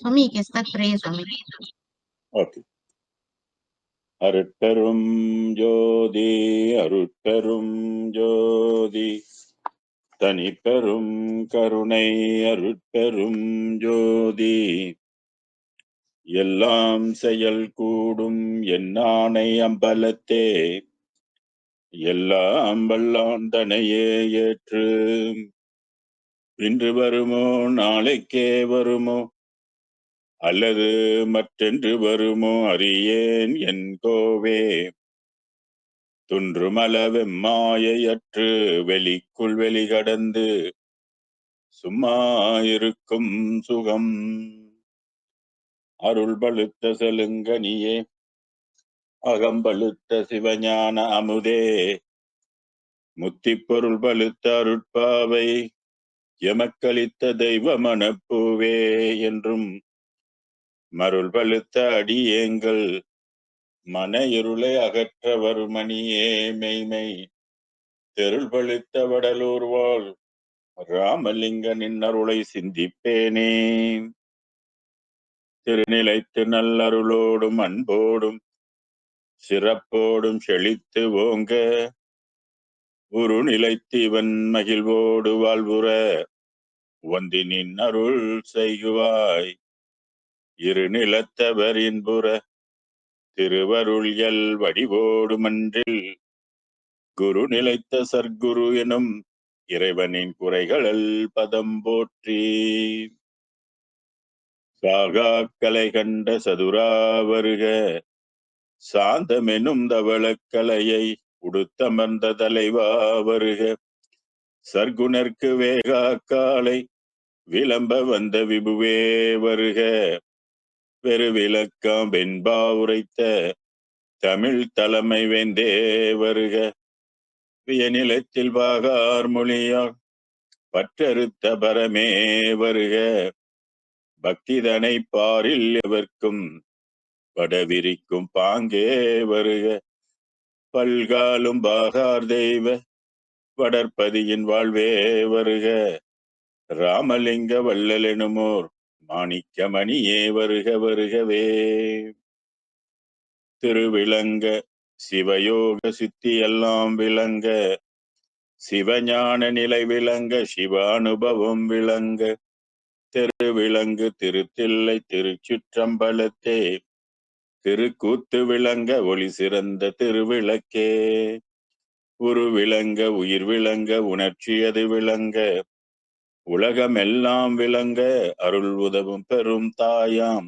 Swami, you can start prayer, Swami. Okay. அருட்பெரும் ஜோதி அருட்பெரும் ஜோதி தனிப்பெரும் கருணை அருட்பெரும் ஜோதி எல்லாம் செயல் கூடும் என்னானை அம்பலத்தே எல்லாம் வல்லாந்தனையே ஏற்று இன்று வருமோ நாளைக்கே வருமோ அல்லது மற்றென்று வருமோ அறியேன் என் கோவே துன்றுமளவெம்மாயையற்று வெளிக்குள் வெளிகடந்து சும்மா இருக்கும் சுகம் அருள் பழுத்த செலுங்கனியே அகம்பழுத்த சிவஞான அமுதே முத்திப்பொருள் பழுத்த அருட்பாவை எமக்களித்த தெய்வ மனப்பூவே என்றும் மருள் பழுத்த அடியேங்கள் மன இருளை அகற்ற வருமணியே மெய்மை தெருள் பழுத்த வடலூர் வாழ் ராமலிங்கனின் அருளை சிந்திப்பேனே. திருநிலைத்து நல்லருளோடும் அன்போடும் சிறப்போடும் செழித்து ஓங்க உரு நிலைத்து இவன் மகிழ்வோடு வாழ்வுற ஒந்தினின் அருள் செய்குவாய் இரு நிலத்தவர் இன்புற திருவருள் எல் வடிவோடு மன்றில் குரு நிலைத்த சர்க்குரு எனும் இறைவனின் குறைகளல் பதம் போற்றி சாகா கலை கண்ட சதுரா வருக சாந்தமெனும் தவளக்கலையை உடுத்தமர்ந்த தலைவா வருக சர்க்குணர்க்கு வேகா காலை விளம்ப வந்த விபுவே வருக பெருவிளக்கம் வெண்பா உரைத்த தமிழ் தலைமை வேந்தே வருக வியநிலத்தில் வாகார் மொழியால் பற்றறுத்த பரமே வருக பக்திதனை பாரில் எவர்க்கும் படவிரிக்கும் பாங்கே வருக பல்காலும் பாகார் தெய்வ வடற்பதியின் வாழ்வே வருக ராமலிங்க வள்ளலெனுமோர் மாணிக்கமணியே வருக வருகவே திருவிளங்க சிவயோக சித்தி எல்லாம் விளங்க சிவஞான நிலை விளங்க சிவானுபவம் விளங்க திருவிளங்கு திருத்தில்லை திருச்சிற்றம்பலத்தே திருக்கூத்து விளங்க ஒளி சிறந்த திருவிளக்கே உரு விளங்க உயிர் விளங்க உணர்ச்சியது விளங்க உலகமெல்லாம் விளங்க அருள் உதவும் பெரும் தாயாம்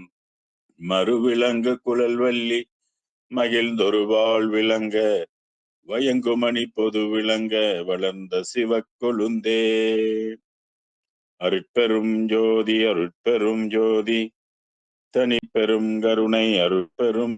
மறு விளங்கு குழல்வல்லி மகிழ்ந்தொருவாள் விளங்க வயங்குமணி பொது விளங்க வளர்ந்த சிவக்கொழுந்தே அருட்பெரும் ஜோதி அருட்பெரும் ஜோதி தனி பெரும் கருணை அருட்பெரும்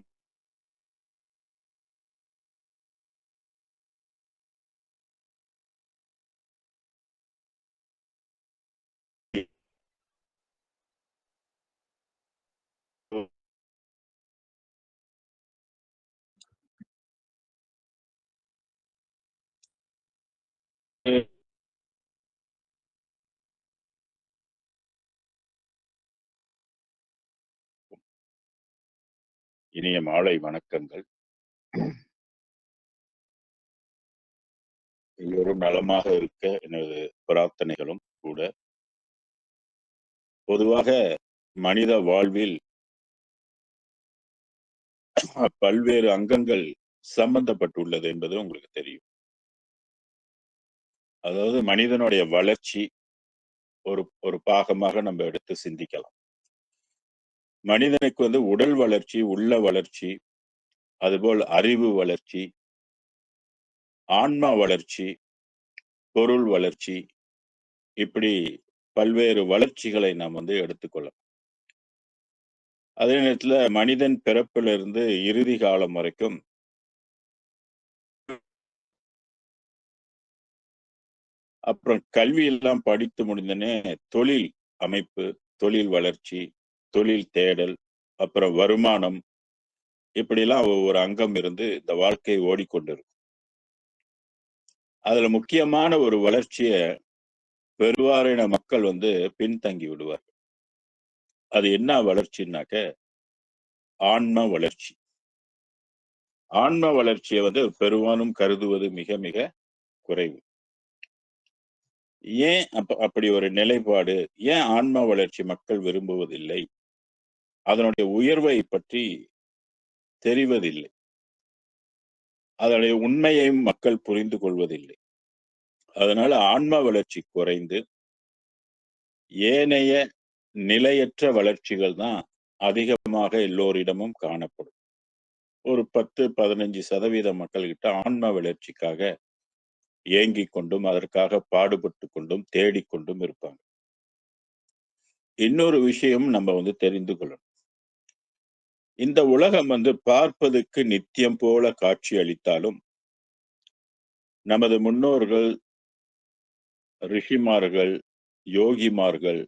இனிய மாலை வணக்கங்கள். எல்லோரும் நலமாக இருக்க எனது பிரார்த்தனைகளும் கூட. பொதுவாக மனித வாழ்வில் பல்வேறு அங்கங்கள் சம்பந்தப்பட்டுள்ளது என்பது உங்களுக்கு தெரியும். அதாவது மனிதனுடைய வளர்ச்சி ஒரு பாகமாக நம்ம எடுத்து சிந்திக்கலாம். மனிதனுக்கு உடல் வளர்ச்சி, உள்ள வளர்ச்சி, அதுபோல் அறிவு வளர்ச்சி, ஆன்மா வளர்ச்சி, பொருள் வளர்ச்சி, இப்படி பல்வேறு வளர்ச்சிகளை நாம் எடுத்துக்கொள்ளலாம். அதே நேரத்துல மனிதன் பிறப்பிலிருந்து இறுதி காலம் வரைக்கும் அப்புறம் கல்வி எல்லாம் படித்து முடிந்தனே தொழில் அமைப்பு, தொழில் வளர்ச்சி, தொழில் தேடல், அப்புறம் வருமானம், இப்படிலாம் ஒவ்வொரு அங்கம் இருந்து இந்த வாழ்க்கை ஓடிக்கொண்டிருக்கும். அதுல முக்கியமான ஒரு வளர்ச்சிய பெருவாரின மக்கள் பின்தங்கி விடுவார்கள். அது என்ன வளர்ச்சின்னாக்க ஆன்ம வளர்ச்சி. ஆன்ம வளர்ச்சியை வந்து பெரும்பாலும் கருதுவது மிக மிக குறைவு. ஏன் அப்படி ஒரு நிலைப்பாடு? ஏன் ஆன்ம வளர்ச்சி மக்கள் விரும்புவதில்லை? அதனுடைய உயர்வை பற்றி தெரிவதில்லை. அதனுடைய உண்மையையும் மக்கள் புரிந்து கொள்வதில்லை. அதனால ஆன்ம வளர்ச்சி குறைந்து, ஏனைய நிலையற்ற வளர்ச்சிகள் தான் அதிகமாக எல்லோரிடமும் காணப்படும். ஒரு 10, 15% மக்கள்கிட்ட ஆன்ம வளர்ச்சிக்காக ஏங்கிக் கொண்டும், அதற்காக பாடுபட்டுக் கொண்டும், தேடிக்கொண்டும் இருப்பாங்க. இன்னொரு விஷயம் நம்ம வந்து தெரிந்து கொள்ளணும். இந்த உலகம் வந்து பார்ப்பதற்கு நித்தியம் போல காட்சி அளித்தாலும், நமது முன்னோர்கள், ரிஷிமார்கள், யோகிமார்கள்,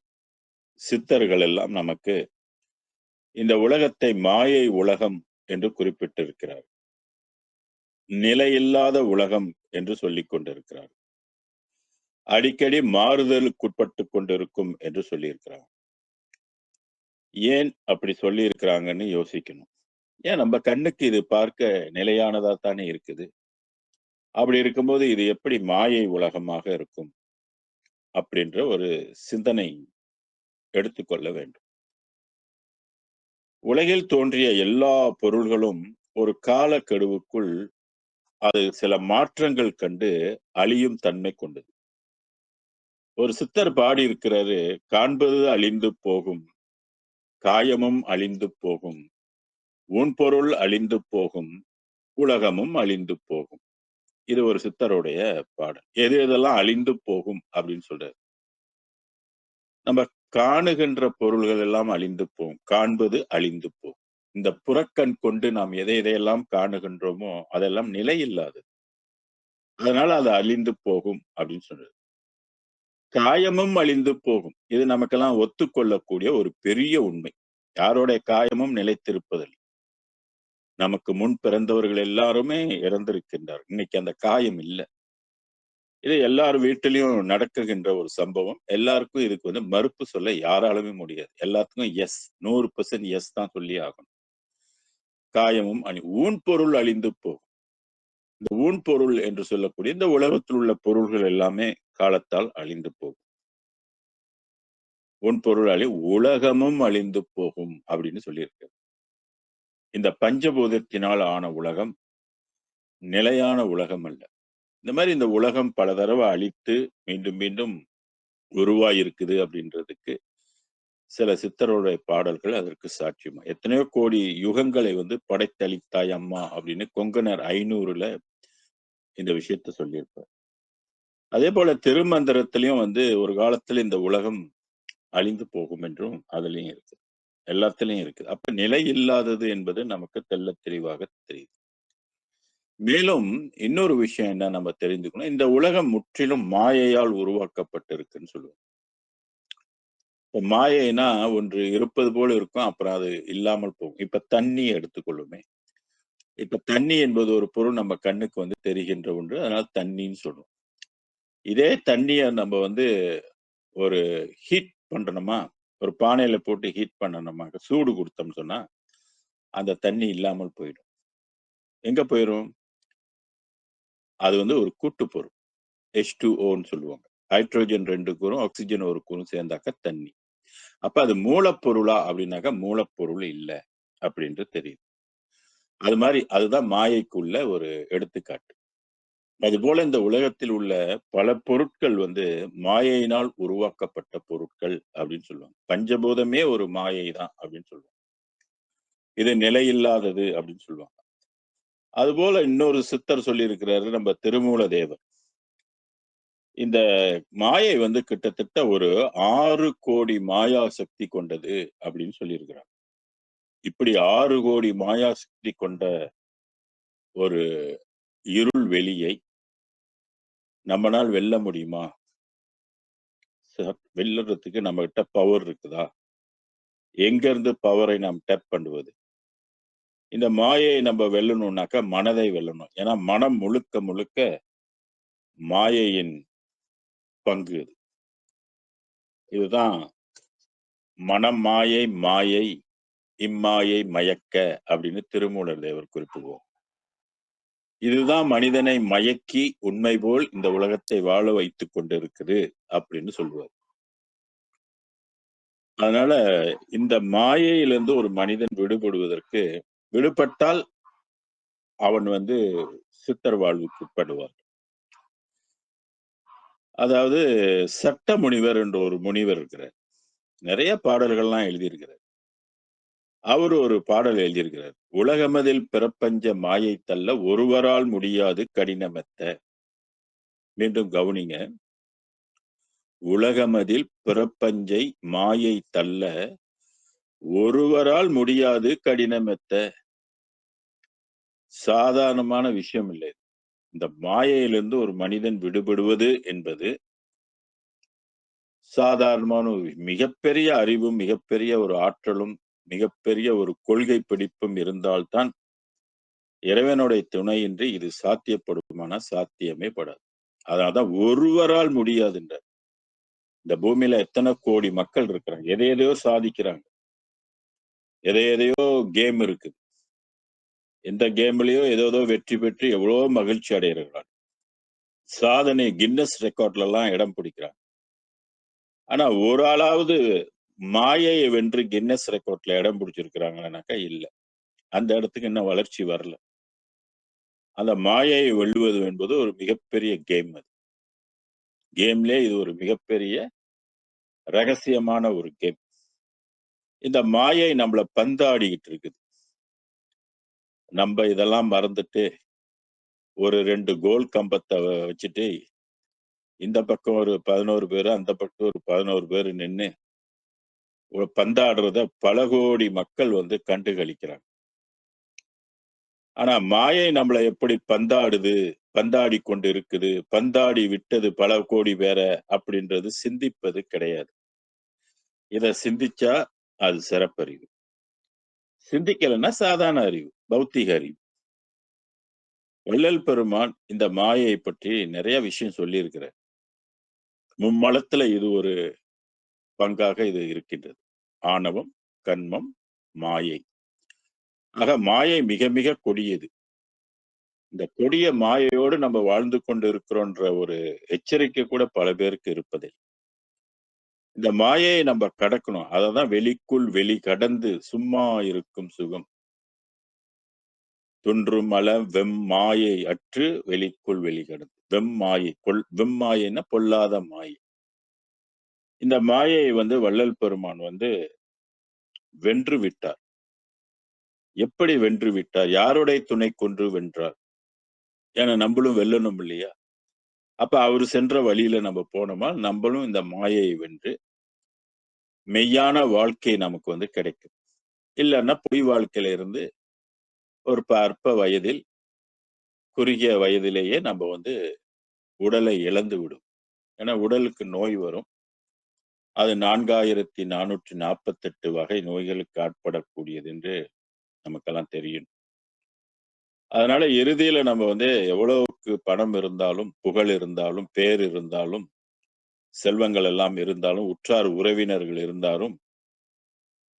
சித்தர்கள் எல்லாம் நமக்கு இந்த உலகத்தை மாயை உலகம் என்று குறிப்பிட்டிருக்கிறார். நிலையில்லாத உலகம் என்று சொல்லிக் கொண்டிருக்கிறார். அடிக்கடி மாறுதலுக்குட்பட்டுக் கொண்டிருக்கும் என்று சொல்லியிருக்கிறார். ஏன் அப்படி சொல்லியிருக்கிறாங்கன்னு யோசிக்கணும். ஏன் நம்ம கண்ணுக்கு இது பார்க்க நிலையானதா தானே இருக்குது. அப்படி இருக்கும்போது இது எப்படி மாயை உலகமாக இருக்கும்? அப்படின்ற ஒரு சிந்தனை எடுத்துக்கொள்ள வேண்டும். உலகில் தோன்றிய எல்லா பொருள்களும் ஒரு காலக்கெடுவுக்குள் அது சில மாற்றங்கள் கண்டு அழியும் தன்மை கொண்டது. ஒரு சித்தர் பாடியிருக்கிறாரு, "காண்பது அழிந்து போகும், காயமும் அழிந்து போகும், ஊன்பொருள் அழிந்து போகும், உலகமும் அழிந்து போகும்." இது ஒரு சித்தருடைய பாடல். எது எதெல்லாம் அழிந்து போகும் அப்படின்னு சொல்றாரு. நம்ம காணுகின்ற பொருள்கள் எல்லாம் அழிந்து போகும். காண்பது அழிந்து போகும். இந்த புறக்கண் கொண்டு நாம் எதை எதையெல்லாம் காணுகின்றோமோ, அதெல்லாம் நிலையில்லாதது. அதனால அது அழிந்து போகும் அப்படின்னு சொல்றாரு. காயமும் அழிந்து போகும். இது நமக்கெல்லாம் ஒத்துக்கொள்ளக்கூடிய ஒரு பெரிய உண்மை. யாருடைய காயமும் நிலைத்திருப்பதில்லை. நமக்கு முன் பிறந்தவர்கள் எல்லாருமே இறந்திருக்கின்றார். இன்னைக்கு அந்த காயம் இல்ல. இது எல்லார் வீட்டிலயும் நடக்குகின்ற ஒரு சம்பவம். எல்லாருக்கும் இதுக்கு வந்து மறுப்பு சொல்ல யாராலுமே முடியாது. எல்லாத்துக்கும் எஸ். 100% எஸ் தான் சொல்லி ஆகணும். காயமும் ஊன்பொருள் அழிந்து போகும். இந்த ஊன்பொருள் என்று சொல்லக்கூடிய இந்த உலகத்தில் உள்ள பொருள்கள் எல்லாமே காலத்தால் அழிந்து போகும். ஊன்பொருள் உலகமும் அழிந்து போகும் அப்படின்னு சொல்லியிருக்கு. இந்த பஞ்சபூதத்தினால் ஆன உலகம் நிலையான உலகம் அல்ல. இந்த மாதிரி இந்த உலகம் பல தடவை அழித்து மீண்டும் மீண்டும் உருவாயிருக்குது அப்படின்றதுக்கு சில சித்தருடைய பாடல்கள் அதற்கு சாட்சியமா. எத்தனையோ கோடி யுகங்களை வந்து படைத்தளித்தாய் அம்மா அப்படின்னு கொங்கணர் 500ல இந்த விஷயத்த சொல்லியிருப்பார். அதே போல திருமந்திரத்திலையும் வந்து ஒரு காலத்துல இந்த உலகம் அழிந்து போகும் என்றும் அதுலயும் இருக்கு. எல்லாத்துலயும் இருக்கு. அப்ப நிலை இல்லாதது என்பது நமக்கு தெள்ளத் தெளிவாக தெரியுது. மேலும் இன்னொரு விஷயம் என்ன நம்ம தெரிந்துக்கணும். இந்த உலகம் முற்றிலும் மாயையால் உருவாக்கப்பட்டிருக்குன்னு சொல்லுவோம். இப்ப மாயைனா ஒன்று இருப்பது போல இருக்கும். அப்புறம் அது இல்லாமல் போகும். இப்ப தண்ணி எடுத்துக்கொள்ளுமே. இப்ப தண்ணி என்பது ஒரு பொருள் நம்ம கண்ணுக்கு வந்து தெரிகின்ற ஒன்று. அதனால தண்ணின்னு சொல்றோம். இதே தண்ணிய நம்ம வந்து ஒரு ஹீட் பண்றோமா, ஒரு பானையில போட்டு ஹீட் பண்ணணுமா, சூடு குடுத்தோம்னு சொன்னா, அந்த தண்ணி இல்லாமல் போயிடும். எங்க போயிரும்? அது வந்து ஒரு கூட்டு பொருள். H2Oன்னு சொல்லுவாங்க. ஹைட்ரோஜன் 2 கூறும், ஆக்ஸிஜன் 1 கூறும் சேர்ந்தாக்க தண்ணி. அப்ப அது மூலப்பொருளா அப்படின்னாக்கா மூலப்பொருள் இல்ல அப்படின்ட்டு தெரியுது. அது மாரி அதுதான் மாயைக்குள்ள ஒரு எடுத்துக்காட்டு. அதுபோல இந்த உலகத்தில் உள்ள பல பொருட்கள் வந்து மாயையினால் உருவாக்கப்பட்ட பொருட்கள் அப்படின்னு சொல்லுவாங்க. பஞ்சபூதமே ஒரு மாயை தான் அப்படின்னு சொல்லுவாங்க. இது நிலையில்லாதது அப்படின்னு சொல்லுவாங்க. அதுபோல இன்னொரு சித்தர் சொல்லியிருக்கிறாரு நம்ம திருமூலதேவர். இந்த மாயை வந்து கிட்டத்தட்ட ஒரு 6 கோடி மாயா சக்தி கொண்டது அப்படின்னு சொல்லியிருக்கிறார். இப்படி 6 கோடி மாயா சக்தி கொண்ட ஒரு இருள் வெளியை நம்மனால் வெல்ல முடியுமா? சார், வெல்லுறதுக்கு நம்மகிட்ட பவர் இருக்குதா? எங்க இருந்து பவரை நாம் டேப் பண்ணுவது? இந்த மாயையை நம்ம வெல்லணும்னாக்கா மனதை வெல்லணும். ஏன்னா மனம் முழுக்க முழுக்க மாயையின் பங்கு இது. இதுதான் மனம் மாயை மாயை இம்மாயை மயக்க அப்படின்னு திருமூலர் தேவர் குறிப்பிடுவோம். இதுதான் மனிதனை மயக்கி உண்மை போல் இந்த உலகத்தை வாழ வைத்துக் கொண்டிருக்குது அப்படின்னு சொல்லுவார். அதனால இந்த மாயையிலிருந்து ஒரு மனிதன் விடுபடுவதற்கு விடுபட்டால் அவன் சித்தர் வாழ்வுக்கு உட்படுவார். அதாவது சட்ட முனிவர் என்ற ஒரு முனிவர் இருக்கிறார். நிறைய பாடல்கள்லாம் எழுதியிருக்கிறார். அவர் ஒரு பாடல் எழுதியிருக்கிறார். உலகமதில் பிறப்பஞ்ச மாயை தள்ள ஒருவரால் முடியாது கடினமெத்த. மீண்டும் கவனிங்க. உலகமதில் பிறப்பஞ்சை மாயை தள்ள ஒருவரால் முடியாது கடினமெத்த. சாதாரணமான விஷயம் இல்லை. இந்த மாயையிலிருந்து ஒரு மனிதன் விடுபடுவது என்பது சாதாரணமான ஒரு மிகப்பெரிய அறிவும், மிகப்பெரிய ஒரு ஆற்றலும், மிகப்பெரிய ஒரு கொள்கை பிடிப்பும் இருந்தால்தான் இறைவனுடைய துணையின்றி இது சாத்தியப்படுமானா சாத்தியமே படாது. அதனால்தான் ஒருவரால் முடியாதுன்றார். இந்த பூமியில எத்தனை கோடி மக்கள் இருக்கிறாங்க. எதை எதையோ சாதிக்கிறாங்க. எதை எதையோ கேம் இருக்கு. எந்த கேம்லயோ ஏதோ வெற்றி பெற்று எவ்வளவோ மகிழ்ச்சி அடைகிறார்கள். சாதனை கின்னஸ் ரெக்கார்ட்ல எல்லாம் இடம் பிடிக்கிறாங்க. ஆனா ஒரு ஆளாவது மாயையை வென்று கின்னஸ் ரெக்கார்ட்ல இடம் பிடிச்சிருக்கிறாங்கன்னாக்கா இல்ல. அந்த இடத்துக்கு இன்னும் வளர்ச்சி வரல. அந்த மாயையை வெல்லுவது என்பது ஒரு மிகப்பெரிய கேம். அது கேம்லயே இது ஒரு மிகப்பெரிய ரகசியமான ஒரு கேம். இந்த மாயை நம்மள பந்தாடிக்கிட்டு இருக்குது. நம்ம இதெல்லாம் மறந்துட்டு ஒரு 2 கோல் கம்பத்தை வச்சுட்டு இந்த பக்கம் ஒரு 11 பேரு, அந்த பக்கம் ஒரு 11 பேரு நின்னு ஒரு பந்தாடுறத பல கோடி மக்கள் கண்டு களிக்கிறாங்க. ஆனா மாயை நம்மள எப்படி பந்தாடுது, பந்தாடி கொண்டு இருக்குது, பந்தாடி விட்டது பல கோடி பேர அப்படின்றது சிந்திப்பது கிடையாது. இத சிந்திச்சா அது சிறப்பறிவு. சிந்திக்கலைன்னா சாதாரண அறிவு, பௌத்திக அறிவு. வள்ளல் பெருமான் இந்த மாயை பற்றி நிறைய விஷயம் சொல்லியிருக்கிறார். மும்மலத்துல இது ஒரு பங்காக இது இருக்கின்றது. ஆணவம், கன்மம், மாயை. ஆக மாயை மிக மிக கொடியது. இந்த கொடிய மாயையோடு நம்ம வாழ்ந்து கொண்டு இருக்கிறோன்ற ஒரு எச்சரிக்கை கூட பல பேருக்கு இருப்பதில்லை. இந்த மாயையை நம்ம கடக்கணும். அததான் வெளிக்குள் வெளி கடந்து சும்மா இருக்கும் சுகம். துன்றும் அல வெம்மாயை அற்று வெளிக்குள் வெளி கடந்து. வெம்மாயை வெம்மாயைன்னா பொல்லாத மாயை. இந்த மாயையை வள்ளல் பெருமான் வென்று விட்டார். எப்படி வென்று விட்டார்? யாருடைய துணை கொண்டு வென்றார்? ஏன்னா நம்மளும் வெல்லணும் இல்லையா? அப்ப அவரு சென்ற வழியில நம்ம போனோமா, நம்மளும் இந்த மாயையை வென்று மெய்யான வாழ்க்கை நமக்கு கிடைக்கும். இல்லன்னா பொய் வாழ்க்கையில இருந்து ஒரு அற்ப வயதில், குறுகிய வயதிலேயே நம்ம உடலை இழந்து விடும். ஏன்னா உடலுக்கு நோய் வரும். அது 4448 வகை நோய்களுக்கு ஆட்படக்கூடியது என்று நமக்கெல்லாம் தெரியும். அதனால இறுதியில நம்ம எவ்வளவுக்கு பணம் இருந்தாலும், புகழ் இருந்தாலும், பேர் இருந்தாலும், செல்வங்கள் எல்லாம் இருந்தாலும், உற்றார் உறவினர்கள் இருந்தாலும்,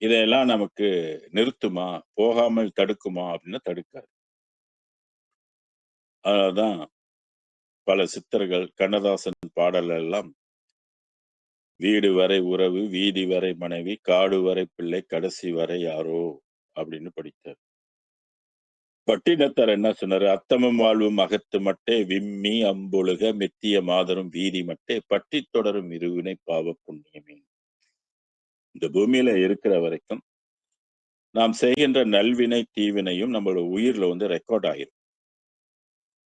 இதையெல்லாம் நமக்கு நிறுத்துமா? போகாமல் தடுக்குமா? அப்படின்னா தடுக்காது. அதனால்தான் பல சித்தர்கள், கண்ணதாசன் பாடல் எல்லாம் வீடு வரை உறவு, வீதி வரை மனைவி, காடு வரை பிள்ளை, கடைசி வரை யாரோ அப்படின்னு படித்தார். பட்டினத்தார் என்ன சொன்னாரு? அத்தமும் வாழ்வும் அகத்து மட்டே விம்மி அம்பொழுக மெத்திய மாதரும் வீதி மட்டே பட்டி தொடரும் இருவினை பாவ புண்ணியமே. இந்த பூமியில இருக்கிற வரைக்கும் நாம் செய்கின்ற நல்வினை தீவினையும் நம்மளோட உயிர்ல ரெக்கார்ட் ஆயிரும்.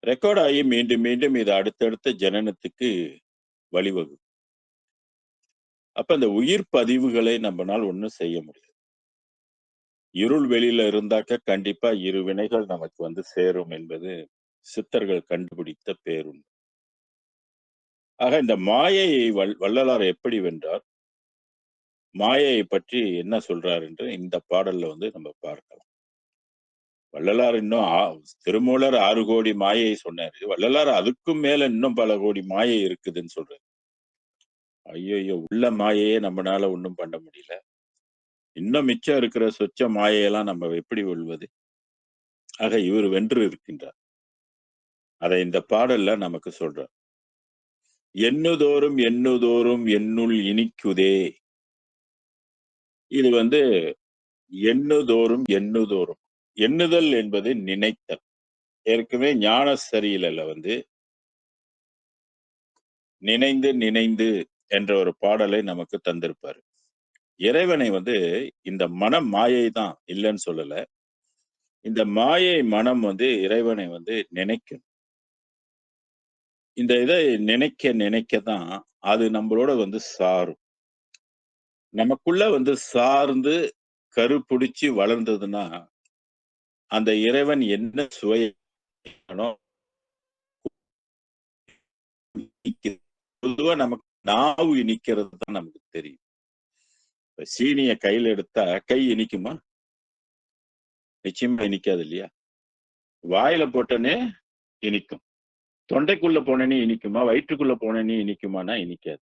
ரெக்கார்ட் ஆகி மீண்டும் மீண்டும் இது அடுத்தடுத்த ஜனனத்துக்கு வழிவகுக்கும். அப்ப அந்த உயிர் பதிவுகளை நம்மளால் ஒண்ணும் செய்ய முடியாது. இருள் வெளியில இருந்தாக்க கண்டிப்பா இரு வினைகள் நமக்கு சேரும் என்பது சித்தர்கள் கண்டுபிடித்த பேருண்மை. ஆக இந்த மாயையை வள்ளலார் எப்படி வென்றார்? மாயையை பற்றி என்ன சொல்றார் என்று இந்த பாடல்ல நம்ம பார்க்கலாம். வள்ளலார் இன்னும் திருமூலர் 6 கோடி மாயை சொன்னாரு. வள்ளலார் அதுக்கும் மேல இன்னும் பல கோடி மாயை இருக்குதுன்னு சொல்றாரு. ஐயையோ! உள்ள மாயையே நம்மனால ஒண்ணும் பண்ண முடியல. இன்னும் மிச்சம் இருக்கிற சொச்ச மாயையெல்லாம் நம்ம எப்படி வெல்வது? ஆக இவர் வென்று இருக்கின்றார். அதை இந்த பாடல்ல நமக்கு சொல்றார். எண்ணுதோறும் எண்ணுதோறும் என்னுள் இனிக்குதே. இது வந்து எண்ணுதோறும் எண்ணுதோறும். எண்ணுதல் என்பது நினைத்தல். ஏற்கனவே ஞான சரியில்ல வந்து நினைந்து நினைந்து என்ற ஒரு பாடலை நமக்கு தந்திருப்பாரு. இறைவனை வந்து இந்த மன மாயை தான் இல்லன்னு சொல்லல. இந்த மாயை மனம் வந்து இறைவனை வந்து நினைக்கும். இந்த இதை நினைக்க நினைக்க தான் அது நம்மளோட வந்து சாரும். நமக்குள்ள வந்து சார்ந்து கருப்புடிச்சு வளர்ந்ததுன்னா, அந்த இறைவன் என்ன சுவையானோ பொதுவா நமக்கு நாவு இனிக்கிறது தான் நமக்கு தெரியும். இப்ப சீனிய கையில எடுத்தா கை இனிக்குமா? நிச்சயமா இனிக்காது இல்லையா? வாயில போட்டோனே இனிக்கும். தொண்டைக்குள்ள போனோனே இனிக்குமா? வயிற்றுக்குள்ள போனோனே இனிக்குமான்னா இனிக்காது.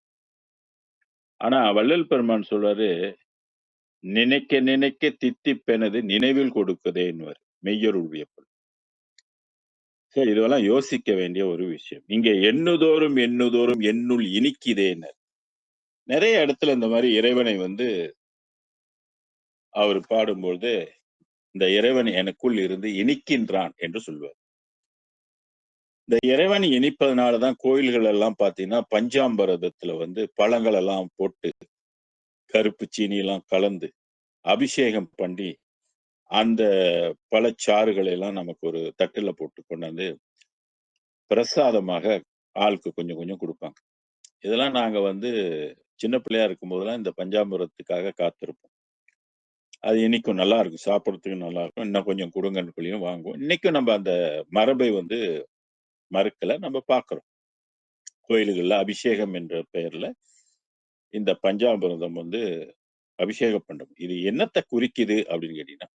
ஆனா வள்ளல் பெருமான் சொல்றாரு, "நினைக்க நினைக்க தித்திப்பெனது நினைவில் கொடுக்குதேன்னுவாரு." மெய்யருள் வியப்பல். சரி இதெல்லாம் யோசிக்க வேண்டிய ஒரு விஷயம். இங்க எண்ணுதோறும் எண்ணுதோறும் என்னுள் இனிக்குதேன்னாரு. நெறைய இடத்துல இந்த மாரி இறைவனை வந்து அவர் பாடும்பொழுது, இந்த இறைவன் எனக்குள் இருந்து இனிக்கின்றான் என்று சொல்வார். இந்த இறைவன் இனிப்பதனால தான் கோயில்கள் எல்லாம் பார்த்தீங்கன்னா, பஞ்சாமிர்தத்துல வந்து பழங்கள் எல்லாம் போட்டு, கருப்பு சீனிலாம் கலந்து, அபிஷேகம் பண்ணி, அந்த பழச்சாறுகளை எல்லாம் நமக்கு ஒரு தட்டுல போட்டு கொண்டாந்து, பிரசாதமாக ஆளுக்கு கொஞ்சம் கொஞ்சம் குடுப்பாங்க. இதெல்லாம் நாங்க வந்து சின்ன பிள்ளையா இருக்கும்போதெல்லாம் இந்த பஞ்சாமிர்தத்துக்காக காத்திருப்போம். அது இனிக்கும், நல்லா இருக்கும். சாப்பிடறதுக்கு நல்லா இருக்கும். இன்னும் கொஞ்சம் குடுங்கன்னு சொல்லியும் வாங்குவோம். இன்னைக்கும் நம்ம அந்த மரபை வந்து மறுக்கல. நம்ம பார்க்கிறோம். கோயில்கள்ல அபிஷேகம் என்ற பெயர்ல இந்த பஞ்சாமிர்தம் வந்து அபிஷேகம் பண்றோம். இது என்னத்த குறிக்குது அப்படின்னு கேட்டீங்கன்னா,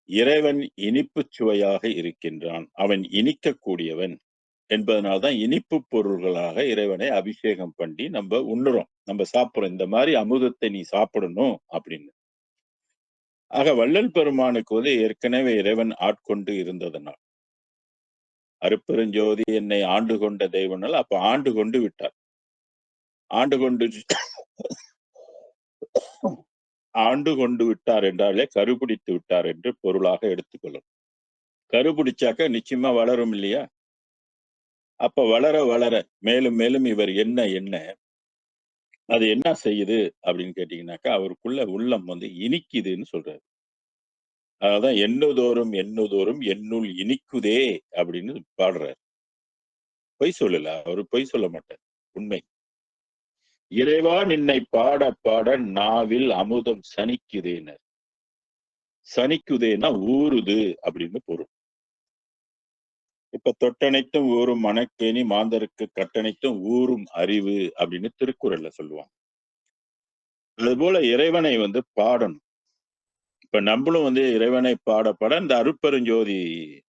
இறைவன் இனிப்புச் சுவையாக இருக்கின்றான். அவன் இனிக்கக்கூடியவன் என்பதனால தான் இனிப்பு பொருள்களாக இறைவனை அபிஷேகம் பண்ணி நம்ம உண்ணுறோம். நம்ம சாப்பிடுறோம். இந்த மாரி அமுதத்தை நீ சாப்பிடணும் அப்படின்னு. ஆக வள்ளல் பெருமானுக்கு வந்து ஏற்கனவே இறைவன் ஆட்கொண்டு இருந்ததனால், அருட்பெருஞ்சோதி என்னை ஆண்டு கொண்ட தெய்வனால் அப்ப ஆண்டு கொண்டு விட்டார். ஆண்டு கொண்டு ஆண்டு கொண்டு விட்டார் என்றாலே கருபிடித்து விட்டார் என்று பொருளாக எடுத்துக்கொள்ளும். கருபிடிச்சாக்க நிச்சயமா வளரும் இல்லையா? அப்ப வளர வளர மேலும் மேலும் இவர் என்ன என்ன அது என்ன செய்யுது அப்படின்னு கேட்டீங்கன்னாக்கா, அவருக்குள்ள உள்ளம் வந்து இனிக்குதுன்னு சொல்றாரு. அததான் எண்ணுதோறும் எண்ணுதோறும் என்னுள் இனிக்குதே அப்படின்னு பாடுறாரு. பொய் சொல்லல. அவரு பொய் சொல்ல மாட்டார். உண்மை. இறைவா நின்னை பாட பாட நாவில் அமுதம் சனிக்குதேன்னார். சனிக்குதேன்னா ஊறுது அப்படின்னு பொருள். இப்ப தொட்டனைத்தும் ஊறும் மணக்கேணி மாந்தருக்கு கட்டனைத்தும் ஊறும் அறிவு அப்படின்னு திருக்குறள்ல சொல்லுவாங்க. அதுபோல இறைவனை வந்து பாடணும். இப்ப நம்மளும் வந்து இறைவனை பாட பாட இந்த அருட்பெருஞ்சோதி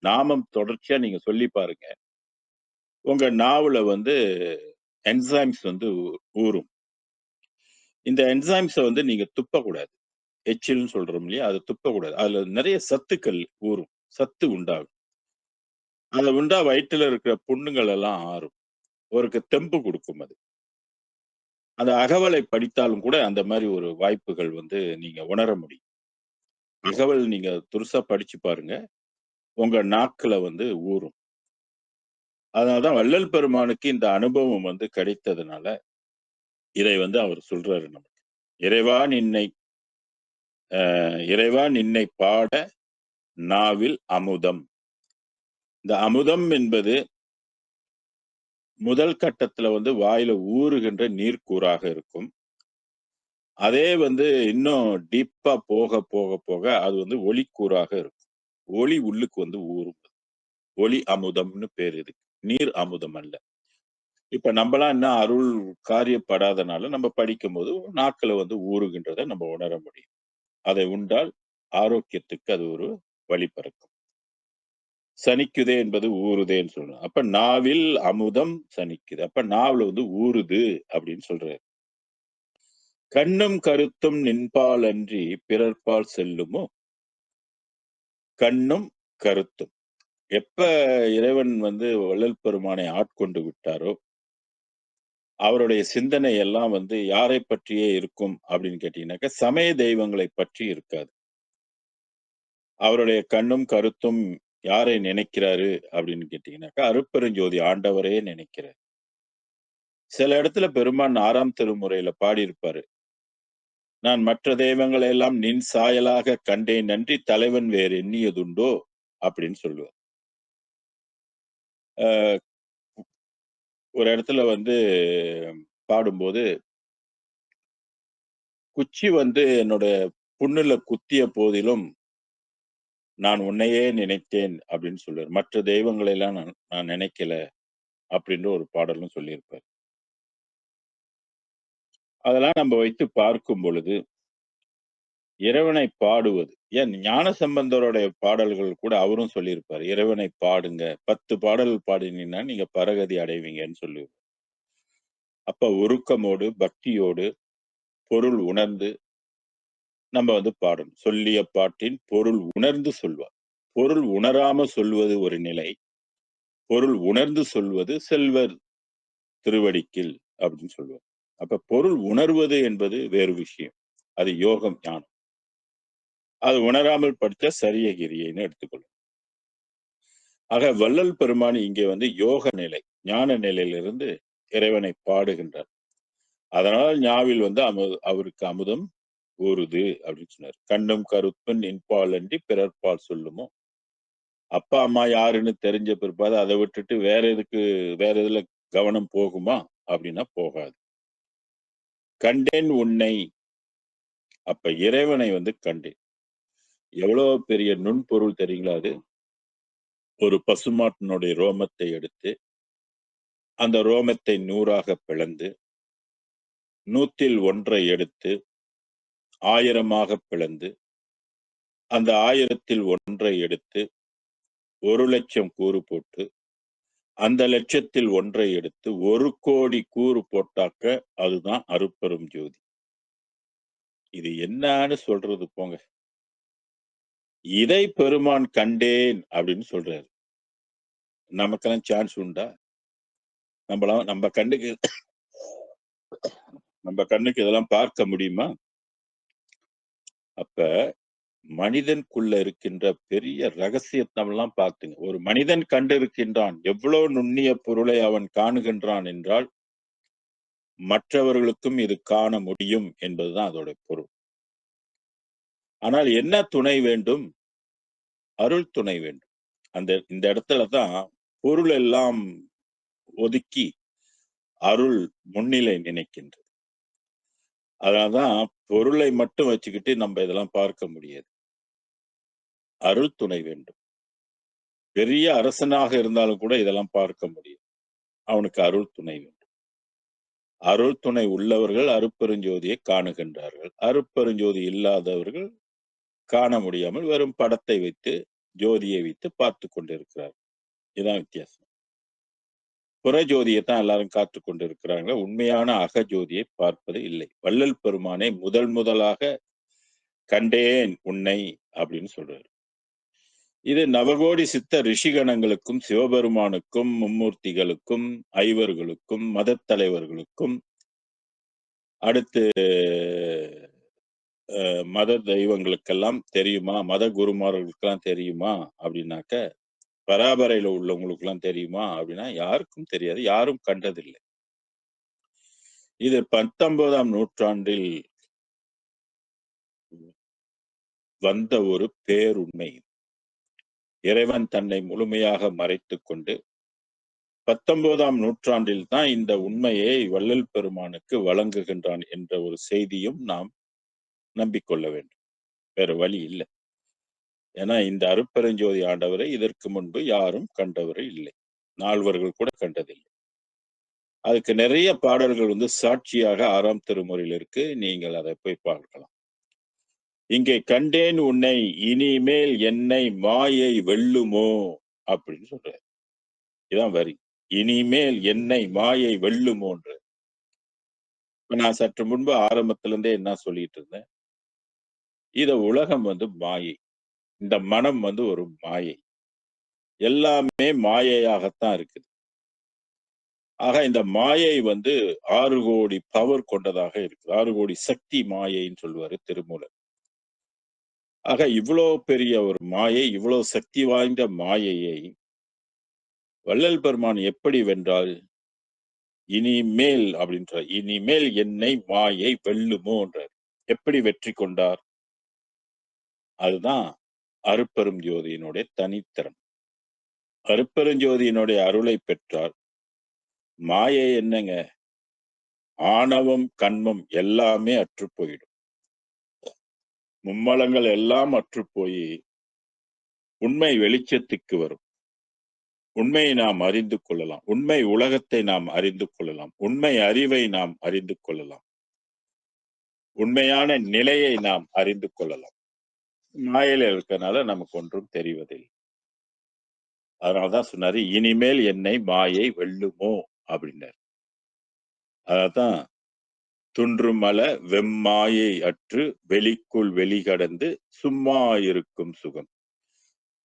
நாமம் தொடர்ச்சியா நீங்க சொல்லி பாருங்க. உங்க நாவுல வந்து என்சைம்ஸ் வந்து ஊறும். இந்த என்சைம்ஸ வந்து நீங்க துப்பக்கூடாது. எச்சில்ன்னு சொல்றோம் இல்லையா? அத துப்பக்கூடாது. அதுல நெறைய சத்துக்கள் ஊறும். சத்து உண்டாகும். அத உண்டா வயித்துல இருக்கிற புண்ணுங்கள் எல்லாம் ஆறும். ஒரு தெம்பு குடுக்கும் அது. அந்த அகவலை படித்தாலும் கூட அந்த மாரி ஒரு வாய்ப்புகள் வந்து நீங்க உணர முடியும். அகவல் நீங்க துருசா படிச்சு பாருங்க. உங்க நாக்குல வந்து ஊறும். அதனால தான் வள்ளல் பெருமானுக்கு இந்த அனுபவம் வந்து கிடைத்ததுனால, இதை வந்து அவர் சொல்றாரு நமக்கு. இறைவா நின்னை இறைவா நின்னை பாட நாவில் அமுதம். இந்த அமுதம் என்பது முதல் கட்டத்துல வந்து வாயில ஊறுகின்ற நீர்க்கூறாக இருக்கும். அதே வந்து இன்னும் டீப்பா போக போக போக அது வந்து ஒளிக்கூறாக இருக்கும். ஒளி உள்ளுக்கு வந்து ஊறும். ஒளி அமுதம்னு பேரு இதுக்கு. நீர் அமுதம் அல்ல. இப்ப நம்பலாம் இன்னும் அருள் காரியப்படாதனால நம்ம படிக்கும்போது நாக்குல வந்து ஊறுகின்றத நம்ம உணர முடியும். அதை உண்டால் ஆரோக்கியத்துக்கு அது ஒரு வழிபிறக்கும். சனிக்குதே என்பது ஊறுதேன்னு சொல்லணும். அப்ப நாவில் அமுதம் சனிக்குது. அப்ப நாவுல வந்து ஊறுது அப்படின்னு சொல்றாரு. கண்ணும் கருத்தும் நின்பால் அன்றி பிறர்பால் செல்லுமோ. கண்ணும் கருத்தும். எப்ப இறைவன் வள்ளல் பெருமானை ஆட்கொண்டு விட்டாரோ, அவருடைய சிந்தனை எல்லாம் யாரை பற்றியே இருக்கும் அப்படின்னு கேட்டீங்கன்னாக்கா, சமய தெய்வங்களை பற்றி இருக்காது. அவருடைய கண்ணும் கருத்தும் யாரை நினைக்கிறாரு அப்படின்னு கேட்டீங்கன்னாக்கா, அருட்பெருஞ்சோதி ஆண்டவரே நினைக்கிறார். சில இடத்துல பெருமான் 6ஆம் திருமுறையில பாடியிருப்பாரு. நான் மற்ற தெய்வங்களை எல்லாம் நின் சாயலாக கண்டேன் அன்றி தலைவன் வேறு எண்ணியதுண்டோ அப்படின்னு சொல்லுவார். அ ஒரு இடத்துல பாடும்போது, குச்சி என்னோட புண்ணுல குத்திய போதிலும், நான் உன்னையே நினைத்தேன் அப்படின்னு சொல்லுவார். மற்ற தெய்வங்களை எல்லாம் நான் நான் நினைக்கல அப்படின்ற ஒரு பாடலும் சொல்லியிருப்பார். அதெல்லாம் நம்ம வைத்து பார்க்கும் பொழுது, இறைவனை பாடுவது ஏன் ஞானசம்பந்தருடைய பாடல்கள் கூட அவரும் சொல்லியிருப்பாரு. இறைவனை பாடுங்க. 10 பாடல் பாடினீங்கன்னா நீங்க பரகதி அடைவீங்கன்னு சொல்லி. அப்ப ஒருக்கமோடு, பக்தியோடு, பொருள் உணர்ந்து நம்ம பாடணும். சொல்லிய பாட்டின் பொருள் உணர்ந்து சொல்வார். பொருள் உணராம சொல்வது ஒரு நிலை. பொருள் உணர்ந்து சொல்வது செல்வர் திருவடிக்கில் அப்படின்னு சொல்லுவார். அப்ப பொருள் உணர்வது என்பது வேறு விஷயம். அது யோகம், ஞானம். அது உணராமல் படிச்சா சரிய கிரியைன்னு எடுத்துக்கொள்ளும். ஆக வள்ளல் பெருமான் இங்கே யோக நிலை, ஞான நிலையிலிருந்து இறைவனை பாடுகின்றார். அதனால் ஞாவில் அவருக்கு அமுதம் ஊறுது அப்படின்னு சொன்னார். கண்ணும் கருத்தும் நின்பால் அன்றி பிறர்பால் சொல்லுமோ. அப்பா அம்மா யாருன்னு தெரிஞ்ச பிற்பாடு அதை விட்டுட்டு வேற எதுல கவனம் போகுமா அப்படின்னா போகாது. கண்டேன் உன்னை. அப்ப இறைவனை கண்டேன். எவ்வளவு பெரிய நுண்பொருள் தெரியுங்களா அது? ஒரு பசுமாட்டினுடைய ரோமத்தை எடுத்து அந்த ரோமத்தை 100ஆக பிளந்து 100ல் 1 எடுத்து 1000ஆக பிளந்து அந்த 1000ல் 1 எடுத்து 1,00,000 கூறு போட்டு அந்த 1,00,000ல் 1 எடுத்து 1,00,00,000 கூறு போட்டாக்க அதுதான் அருட்பெரும் ஜோதி. இது என்னான்னு சொல்றது போங்க. இதை பெருமான் கண்டேன் அப்படின்னு சொல்றாரு. நமக்கெல்லாம் சான்ஸ் உண்டா? நம்ம கண்ணுக்கு இதெல்லாம் பார்க்க முடியுமா? அப்ப மனிதனுக்குள்ள இருக்கின்ற பெரிய ரகசியத்தை நம்மெல்லாம் பார்த்துங்க. ஒரு மனிதன் கண்டிருக்கின்றான். எவ்வளவு நுண்ணிய பொருளை அவன் காணுகின்றான் என்றால், மற்றவர்களுக்கும் இது காண முடியும் என்பதுதான் அதோட பொருள். ஆனால் என்ன துணை வேண்டும்? அருள் துணை வேண்டும். இந்த இடத்துல தான் பொருள் எல்லாம் ஒதுக்கி அருள் முன்னிலை நினைக்கின்றது. அதனால்தான் பொருளை மட்டும் வச்சுக்கிட்டு நம்ம இதெல்லாம் பார்க்க முடியாது. அருள் துணை வேண்டும். பெரிய அரசனாக இருந்தாலும் கூட இதெல்லாம் பார்க்க முடியும். அவனுக்கு அருள் துணை வேண்டும். அருள் துணை உள்ளவர்கள் அருட்பெருஞ்சோதியை காணுகின்றார்கள். அருட்பெருஞ்சோதி இல்லாதவர்கள் காண முடியாமல் வெறும் படத்தை வைத்து ஜோதியை வைத்து பார்த்து கொண்டிருக்கிறார்கள். இதுதான் வித்தியாசம். புறஜோதியை தான் எல்லாரும் காத்துக் கொண்டிருக்கிறாங்க. உண்மையான அகஜோதியை பார்ப்பது இல்லை. வள்ளல் பெருமானை முதலாக கண்டேன் உன்னை அப்படின்னு சொல்றாரு. இது நவகோடி சித்த ரிஷிகணங்களுக்கும் சிவபெருமானுக்கும் மும்மூர்த்திகளுக்கும் ஐவர்களுக்கும் மதத் தலைவர்களுக்கும் அடுத்து மத தெய்வங்களுக்கெல்லாம் தெரியுமா? மத குருமார்களுக்கெல்லாம் தெரியுமா? அப்படின்னாக்க பராபரையில உள்ளவங்களுக்கெல்லாம் தெரியுமா? அப்படின்னா யாருக்கும் தெரியாது. யாரும் கண்டதில்லை. இது 19ஆம் நூற்றாண்டில் வந்த ஒரு பேருண்மை. இறைவன் தன்னை முழுமையாக மறைத்துக் கொண்டு 19ஆம் நூற்றாண்டில் தான் இந்த உண்மையை வள்ளல் பெருமானுக்கு வழங்குகின்றான் என்ற ஒரு செய்தியும் நாம் நம்பிக்கொள்ள வேண்டும். வேற வழி இல்லை. ஏன்னா இந்த அருட்பெருஞ்சோதி ஆண்டவரை இதற்கு முன்பு யாரும் கண்டவரை இல்லை. நால்வர்கள் கூட கண்டதில்லை. அதுக்கு நிறைய பாடல்கள் சாட்சியாக 6ஆம் திருமுறையில் இருக்கு. நீங்கள் அதை போய் பார்க்கலாம். இங்கே கண்டேன் உன்னை இனிமேல் என்னை மாயை வெல்லுமோ அப்படின்னு சொல்றாரு. இதான் வரி. இனிமேல் என்னை மாயை வெல்லுமோன்ற நான் சற்று முன்பு ஆரம்பத்துல இருந்தே என்ன சொல்லிட்டு இருந்தேன். இத உலகம் மாயை. இந்த மனம் ஒரு மாயை. எல்லாமே மாயையாகத்தான் இருக்குது. ஆக இந்த மாயை 6 கோடி பவர் கொண்டதாக இருக்கு. 6 கோடி சக்தி மாயைன்னு சொல்லுவாரு திருமூலர். ஆக இவ்ளோ பெரிய ஒரு மாயை, இவ்ளோ சக்தி வாய்ந்த மாயையை வள்ளல் பெருமான் எப்படி வென்றார்? இனிமேல் அப்படின்றார். இனிமேல் என்னை மாயை வெல்லுமோன்றார். எப்படி வெற்றி கொண்டார்? அதுதான் அருட்பெரும் ஜோதியினுடைய தனித்திறம். அருட்பெருஞ்சோதியினுடைய அருளை பெற்றார். மாயை என்னங்க? ஆணவம், கன்மம் எல்லாமே அற்றுப் போயிடும். மும்மலங்கள் எல்லாம் அற்றுப் போயி, உண்மை வெளிச்சத்துக்கு வரும். உண்மையை நாம் அறிந்து கொள்ளலாம். உண்மை உலகத்தை நாம் அறிந்து கொள்ளலாம். உண்மை அறிவை நாம் அறிந்து கொள்ளலாம். உண்மையான நிலையை நாம் அறிந்து கொள்ளலாம். மாயையில இருக்கனால நமக்கு ஒன்றும் தெரிவதில்லை. அதனாலதான் சொன்னாரு, இனிமேல் என்னை மாயை வெல்லுமோ அப்படின்னாரு. அதான் துன்றுமல வெம்மாயை அற்று வெளிக்குள் வெளிகடந்து சும்மா இருக்கும் சுகம்.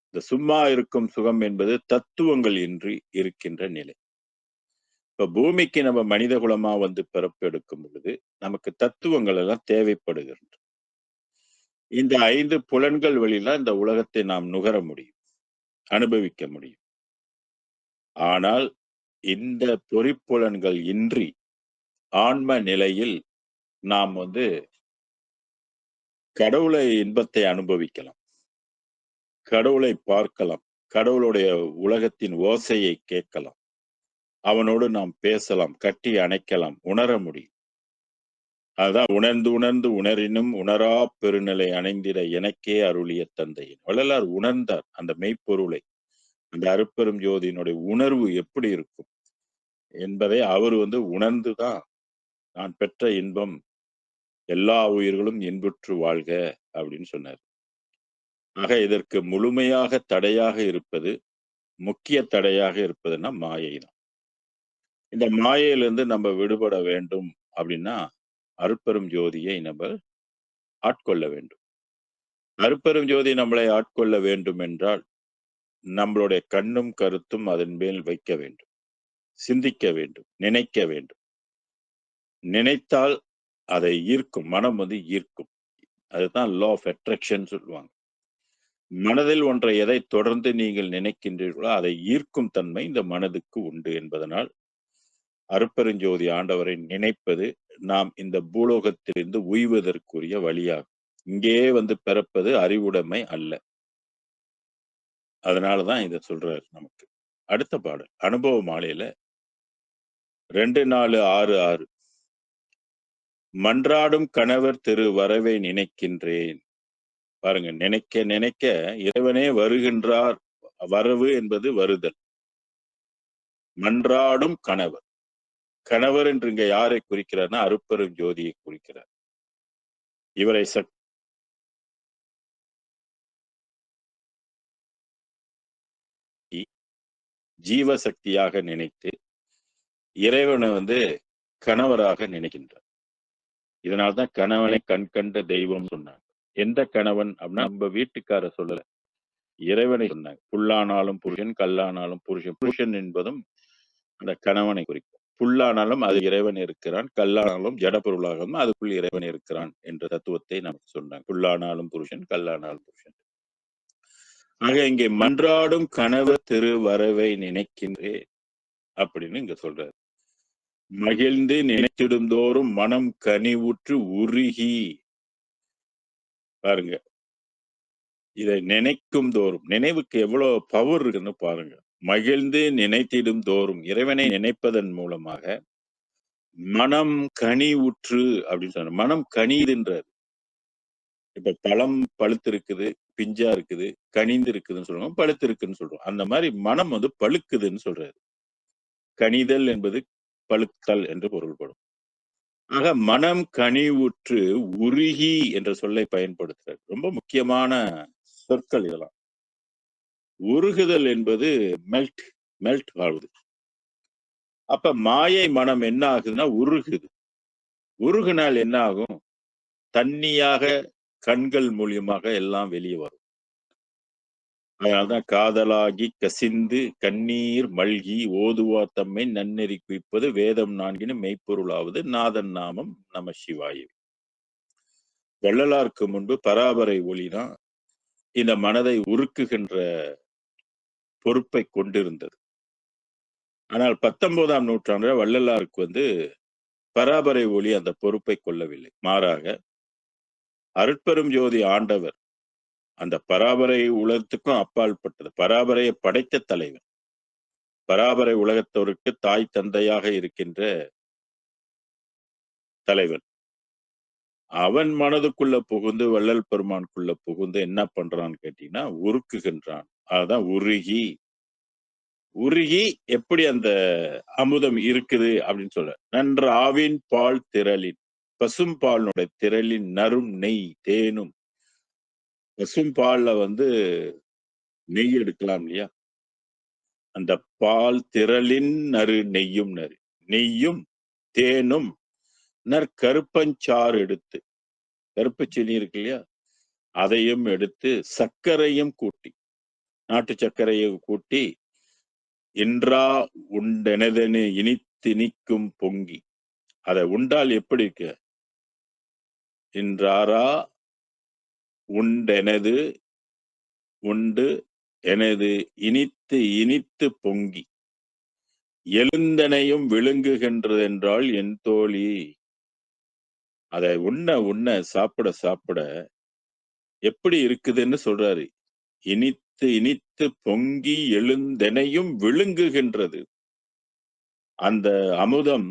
இந்த சும்மா இருக்கும் சுகம் என்பது தத்துவங்கள் இன்றி இருக்கின்ற நிலை. இப்ப பூமிக்கு நம்ம மனித குலமா பிறப்பெடுக்கும் பொழுது நமக்கு தத்துவங்கள் எல்லாம் தேவைப்படுகிறது. இந்த 5 புலன்கள் வழியில இந்த உலகத்தை நாம் நுகர முடியும், அனுபவிக்க முடியும். ஆனால் இந்த பொறிப்புலன்கள் இன்றி ஆன்ம நிலையில் நாம் கடவுளை இன்பத்தை அனுபவிக்கலாம். கடவுளை பார்க்கலாம். கடவுளுடைய உலகத்தின் ஓசையை கேட்கலாம். அவனோடு நாம் பேசலாம், கட்டி அணைக்கலாம், உணர முடியும். அதான் உணர்ந்து உணர்ந்து உணரினும் உணரா பெருநிலை அணைந்திட எனக்கே அருளிய தந்தை. வள்ளலார் உணர்ந்தார் அந்த மெய்ப்பொருளை. அந்த அருட்பெரும் ஜோதியினுடைய உணர்வு எப்படி இருக்கும் என்பதை அவர் உணர்ந்துதான் நான் பெற்ற இன்பம் எல்லா உயிர்களும் இன்புற்று வாழ்க அப்படின்னு சொன்னார். ஆக இதற்கு முழுமையாக தடையாக இருப்பது, முக்கிய தடையாக இருப்பதுன்னா மாயை தான். இந்த மாயையிலிருந்து நம்ம விடுபட வேண்டும் அப்படின்னா அருட்பெரும் ஜோதியை நம்ம ஆட்கொள்ள வேண்டும். அருட்பெரும் ஜோதி நம்மளை ஆட்கொள்ள வேண்டும் என்றால் நம்மளுடைய கண்ணும் கருத்தும் அதன் மேல் வைக்க வேண்டும், சிந்திக்க வேண்டும், நினைக்க வேண்டும். நினைத்தால் அதை ஈர்க்கும், மனம் ஈர்க்கும். அதுதான் லா ஆஃப் அட்ராக்ஷன் சொல்லுவாங்க. மனதில் ஒன்றை எதை தொடர்ந்து நீங்கள் நினைக்கின்றீர்களோ அதை ஈர்க்கும் தன்மை இந்த மனதுக்கு உண்டு என்பதனால் அருட்பெருஞ்சோதி ஆண்டவரை நினைப்பது நாம் இந்த பூலோகத்திலிருந்து உய்வதற்குரிய வழியாகும். இங்கே பிறப்பது அறிவுடைமை அல்ல. அதனாலதான் இத சொல்றாரு நமக்கு. அடுத்த பாடல் அனுபவ மாலையில 2466 மன்றாடும் கணவர் திரு வரவை நினைக்கின்றேன். பாருங்க, நினைக்க நினைக்க இறைவனே வருகின்றார். வரவு என்பது வருதல். மன்றாடும் கணவர். கணவர் என்று இங்க யாரை குறிக்கிறார்னா அருட்பெரும் ஜோதியை குறிக்கிறார். இவரை ஜீவசக்தியாக நினைத்து இறைவனை கணவராக நினைக்கின்றார். இதனால்தான் கணவனை கண் கண்ட தெய்வம் சொன்னாங்க. எந்த கணவன் அப்படின்னா நம்ம வீட்டுக்கார சொல்லல, இறைவனை சொன்னாங்க. புல்லானாலும் புருஷன், கல்லானாலும் புருஷன். புருஷன் என்பதும் அந்த கணவனை குறிக்கும். புல்லானாலும் அது இறைவன் இருக்கிறான், கல்லானாலும் ஜடப்பொருளாகவும் அதுக்குள் இறைவன் இருக்கிறான் என்ற தத்துவத்தை நமக்கு சொன்னாங்க. புல்லானாலும் புருஷன், கல்லானாலும் புருஷன். ஆக இங்கே மன்றாடும் கணவர் திரு வரவை நினைக்கின்றேன் அப்படின்னு இங்க சொல்றாரு. மகிழ்ந்து நினைத்திடும் தோறும் மனம் கனிவுற்று உருகி. பாருங்க, இதை நினைக்கும் தோறும் நினைவுக்கு எவ்வளவு பவர் இருக்குன்னு பாருங்க. மகிழ்ந்து நினைத்திடும் தோறும் இறைவனை நினைப்பதன் மூலமாக மனம் கனிவுற்று அப்படின்னு சொன்ன. மனம் கனிதுன்றாரு. இப்ப பழம் பழுத்து இருக்குது, பிஞ்சா இருக்குது, கனிந்து இருக்குதுன்னு சொல்றோம், பழுத்து இருக்குன்னு சொல்றோம். அந்த மாதிரி மனம் பழுக்குதுன்னு சொல்றாரு. கனிதல் என்பது பழுத்தல் என்று பொருள்படும். ஆக மனம் கனிவுற்று உருகி என்ற சொல்லை பயன்படுத்துறார். ரொம்ப முக்கியமான சொற்கள் இதெல்லாம். உருகுதல் என்பது மெல்ட் மெல்ட் ஆகுது. அப்ப மாயை மனம் என்ன ஆகுதுன்னா உருகுது. உருகுனால் என்ன ஆகும்? தண்ணியாக கண்கள் மூலியமாக எல்லாம் வெளிய வரும். அதனால்தான் காதலாகி கசிந்து கண்ணீர் மல்கி ஓதுவார் தம்மை நன்னெறி குவிப்பது வேதம் நான்கினும் மெய்ப்பொருளாவது நாதன் நாமம் நம சிவாய. வள்ளலாருக்கு முன்பு பராபரை ஒளிதான் இந்த மனதை உருக்குகின்ற பொறுப்பை கொண்டிருந்தது. ஆனால் 19ஆம் நூற்றாண்டுல வள்ளலாருக்கு பராபரை ஒளி அந்த பொறுப்பை கொள்ளவில்லை. மாறாக அருட்பெரும் ஜோதி ஆண்டவர் அந்த பராபரை உலகத்துக்கும் அப்பாற்பட்டது. பராபரையை படைத்த தலைவன். பராபரை உலகத்தோருக்கு தாய் தந்தையாக இருக்கின்ற தலைவன். அவன் மனதுக்குள்ள புகுந்து வள்ளல் பெருமானுக்குள்ள புகுந்து என்ன பண்றான்னு கேட்டீங்கன்னா உருக்குகின்றான். அதான் உருகி உருகி எப்படி அந்த அமுதம் இருக்குது அப்படின்னு சொல்ல நன்ற ஆவின் பால் திரளின் பசும் பாலினுடைய திரளின் நரும் நெய் தேனும் பசும் பால்ல நெய் எடுக்கலாம் இல்லையா? அந்த பால் திரளின் நறு நெய்யும் நறு நெய்யும் தேனும் நற்கருப்பஞ்சாறு எடுத்து கருப்பு சீனி இருக்கு இல்லையா? அதையும் எடுத்து சர்க்கரையும் கூட்டி நாட்டு சர்க்கரையை கூட்டி இன்றா உண்டெனதெனு இனித்து இனிக்கும் பொங்கி அதை உண்டால் எப்படி இருக்கு? இன்றாரா உண்டெனது உண்டு எனது இனித்து இனித்து பொங்கி எழுந்தனையும் விழுங்குகின்றது என்றால் என் தோழி. அதை உண்ண உண்ண சாப்பிட சாப்பிட எப்படி இருக்குதுன்னு சொல்றாரு. இனித்து இனித்து பொங்கி எழுந்தெனையும் விழுங்குகின்றது. அந்த அமுதம்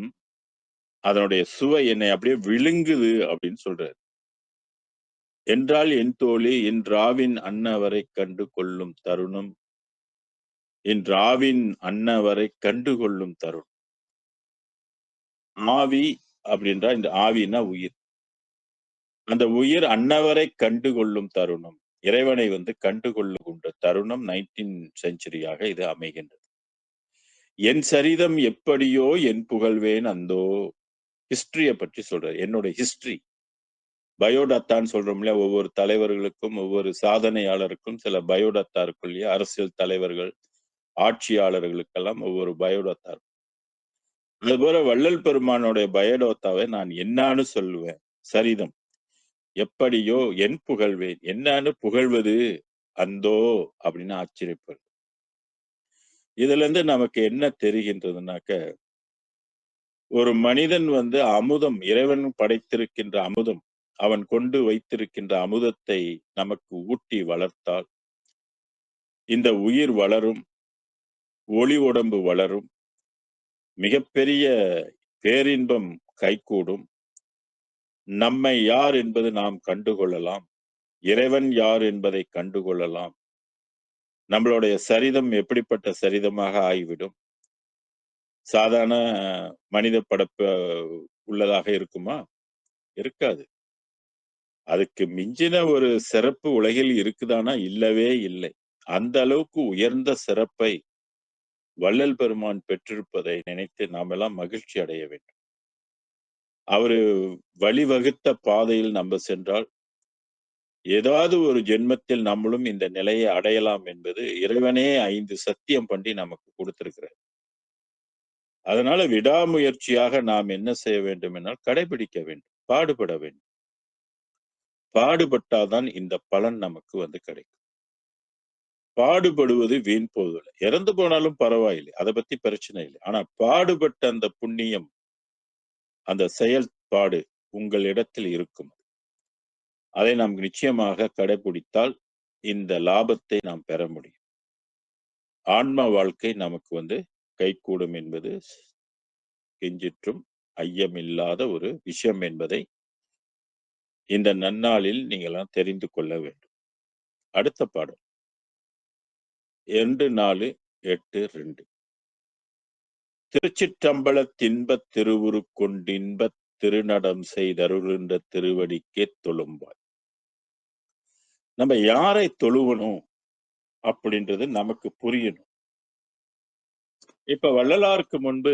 அதனுடைய சுவை என்னை அப்படியே விழுங்குது அப்படின்னு சொல்றாரு. என்றால் என் தோழி இன்றாவின் அன்னவரை கண்டு கொள்ளும் தருணம். இன்றாவின் அன்னவரை கண்டு கொள்ளும் தருணம். ஆவி அப்படின்றா இந்த ஆவினா உயிர். அந்த உயிர் அன்னவரை கண்டு கொள்ளும் தருணம். இறைவனை கண்டு கொள்ளுகின்ற தருணம் 19th செஞ்சுரியாக இது அமைகின்றது. என் சரிதம் எப்படியோ என் புகழ்வேன் அந்தோ. ஹிஸ்டரிய பற்றி சொல்றாரு. என்னோட ஹிஸ்டரி பயோடாத்தான்னு சொல்றோம் இல்லையா? ஒவ்வொரு தலைவர்களுக்கும் ஒவ்வொரு சாதனையாளருக்கும் சில பயோடாத்தா இருக்கும் இல்லையா? அரசியல் தலைவர்கள் ஆட்சியாளர்களுக்கெல்லாம் ஒவ்வொரு பயோடாத்தா இருக்கும். அதுபோல வள்ளல் பெருமானுடைய பயோடாத்தாவை நான் என்னான்னு சொல்லுவேன். சரிதம் எப்படியோ என் புகழ்வேன். என்னான்னு புகழ்வது அந்தோ அப்படின்னு ஆச்சரியப்படு. இதுல இருந்து நமக்கு என்ன தெரிகின்றதுனாக்க ஒரு மனிதன் அமுதம் இறைவன் படைத்திருக்கின்ற அமுதம் அவன் கொண்டு வைத்திருக்கின்ற அமுதத்தை நமக்கு ஊட்டி வளர்த்தால் இந்த உயிர் வளரும், ஒளி உடம்பு வளரும், மிகப்பெரிய பேரின்பம் கைகூடும். நம்மை யார் என்பது நாம் கண்டுகொள்ளலாம். இறைவன் யார் என்பதை கண்டுகொள்ளலாம். நம்மளுடைய சரிதம் எப்படிப்பட்ட சரிதமாக ஆகிவிடும். சாதாரண மனித படைப்பு உள்ளதாக இருக்குமா? இருக்காது. அதுக்கு மிஞ்சின ஒரு சிறப்பு உலகில் இருக்குதானா? இல்லவே இல்லை. அந்த அளவுக்கு உயர்ந்த சிறப்பை வள்ளல் பெருமான் பெற்றிருப்பதை நினைத்து நாம் எல்லாம் மகிழ்ச்சி அடைய வேண்டும். அவரு வழிவகுத்த பாதையில் நம்ம சென்றால் ஏதாவது ஒரு ஜென்மத்தில் நம்மளும் இந்த நிலையை அடையலாம் என்பது இறைவனே 5 சத்தியம் பண்ணி நமக்கு கொடுத்திருக்கிறார். அதனால விடாமுயற்சியாக நாம் என்ன செய்ய வேண்டும் என்றால் கடைபிடிக்க வேண்டும், பாடுபட வேண்டும். பாடுபட்டாதான் இந்த பலன் நமக்கு கிடைக்கும். பாடுபடுவது வீண் போவதில்லை. இறந்து போனாலும் பரவாயில்லை, அதை பத்தி பிரச்சனை இல்லை. ஆனா பாடுபட்ட அந்த புண்ணியம், அந்த செயல்பாடு உங்களிடத்தில் இருக்கும். அதை நாம் நிச்சயமாக கடைபிடித்தால் இந்த லாபத்தை நாம் பெற முடியும். ஆன்ம வாழ்க்கை நமக்கு கைகூடும் என்பது கெஞ்சிற்றும் ஐயமில்லாத ஒரு விஷயம் என்பதை இந்த நன்னாளில் நீங்களாம் தெரிந்து கொள்ள வேண்டும். அடுத்த பாடல் 2-4-8-2 திருச்சிற்றம்பலத்தின்பத் திருவுரு கொண்டின்பத் திருநடம் செய்தருளின்ற திருவடிக்கே தொழும்பாய். நம்ம யாரை தொழுவணும் அப்படின்றது நமக்கு புரியணும். இப்ப வள்ளலாருக்கு முன்பு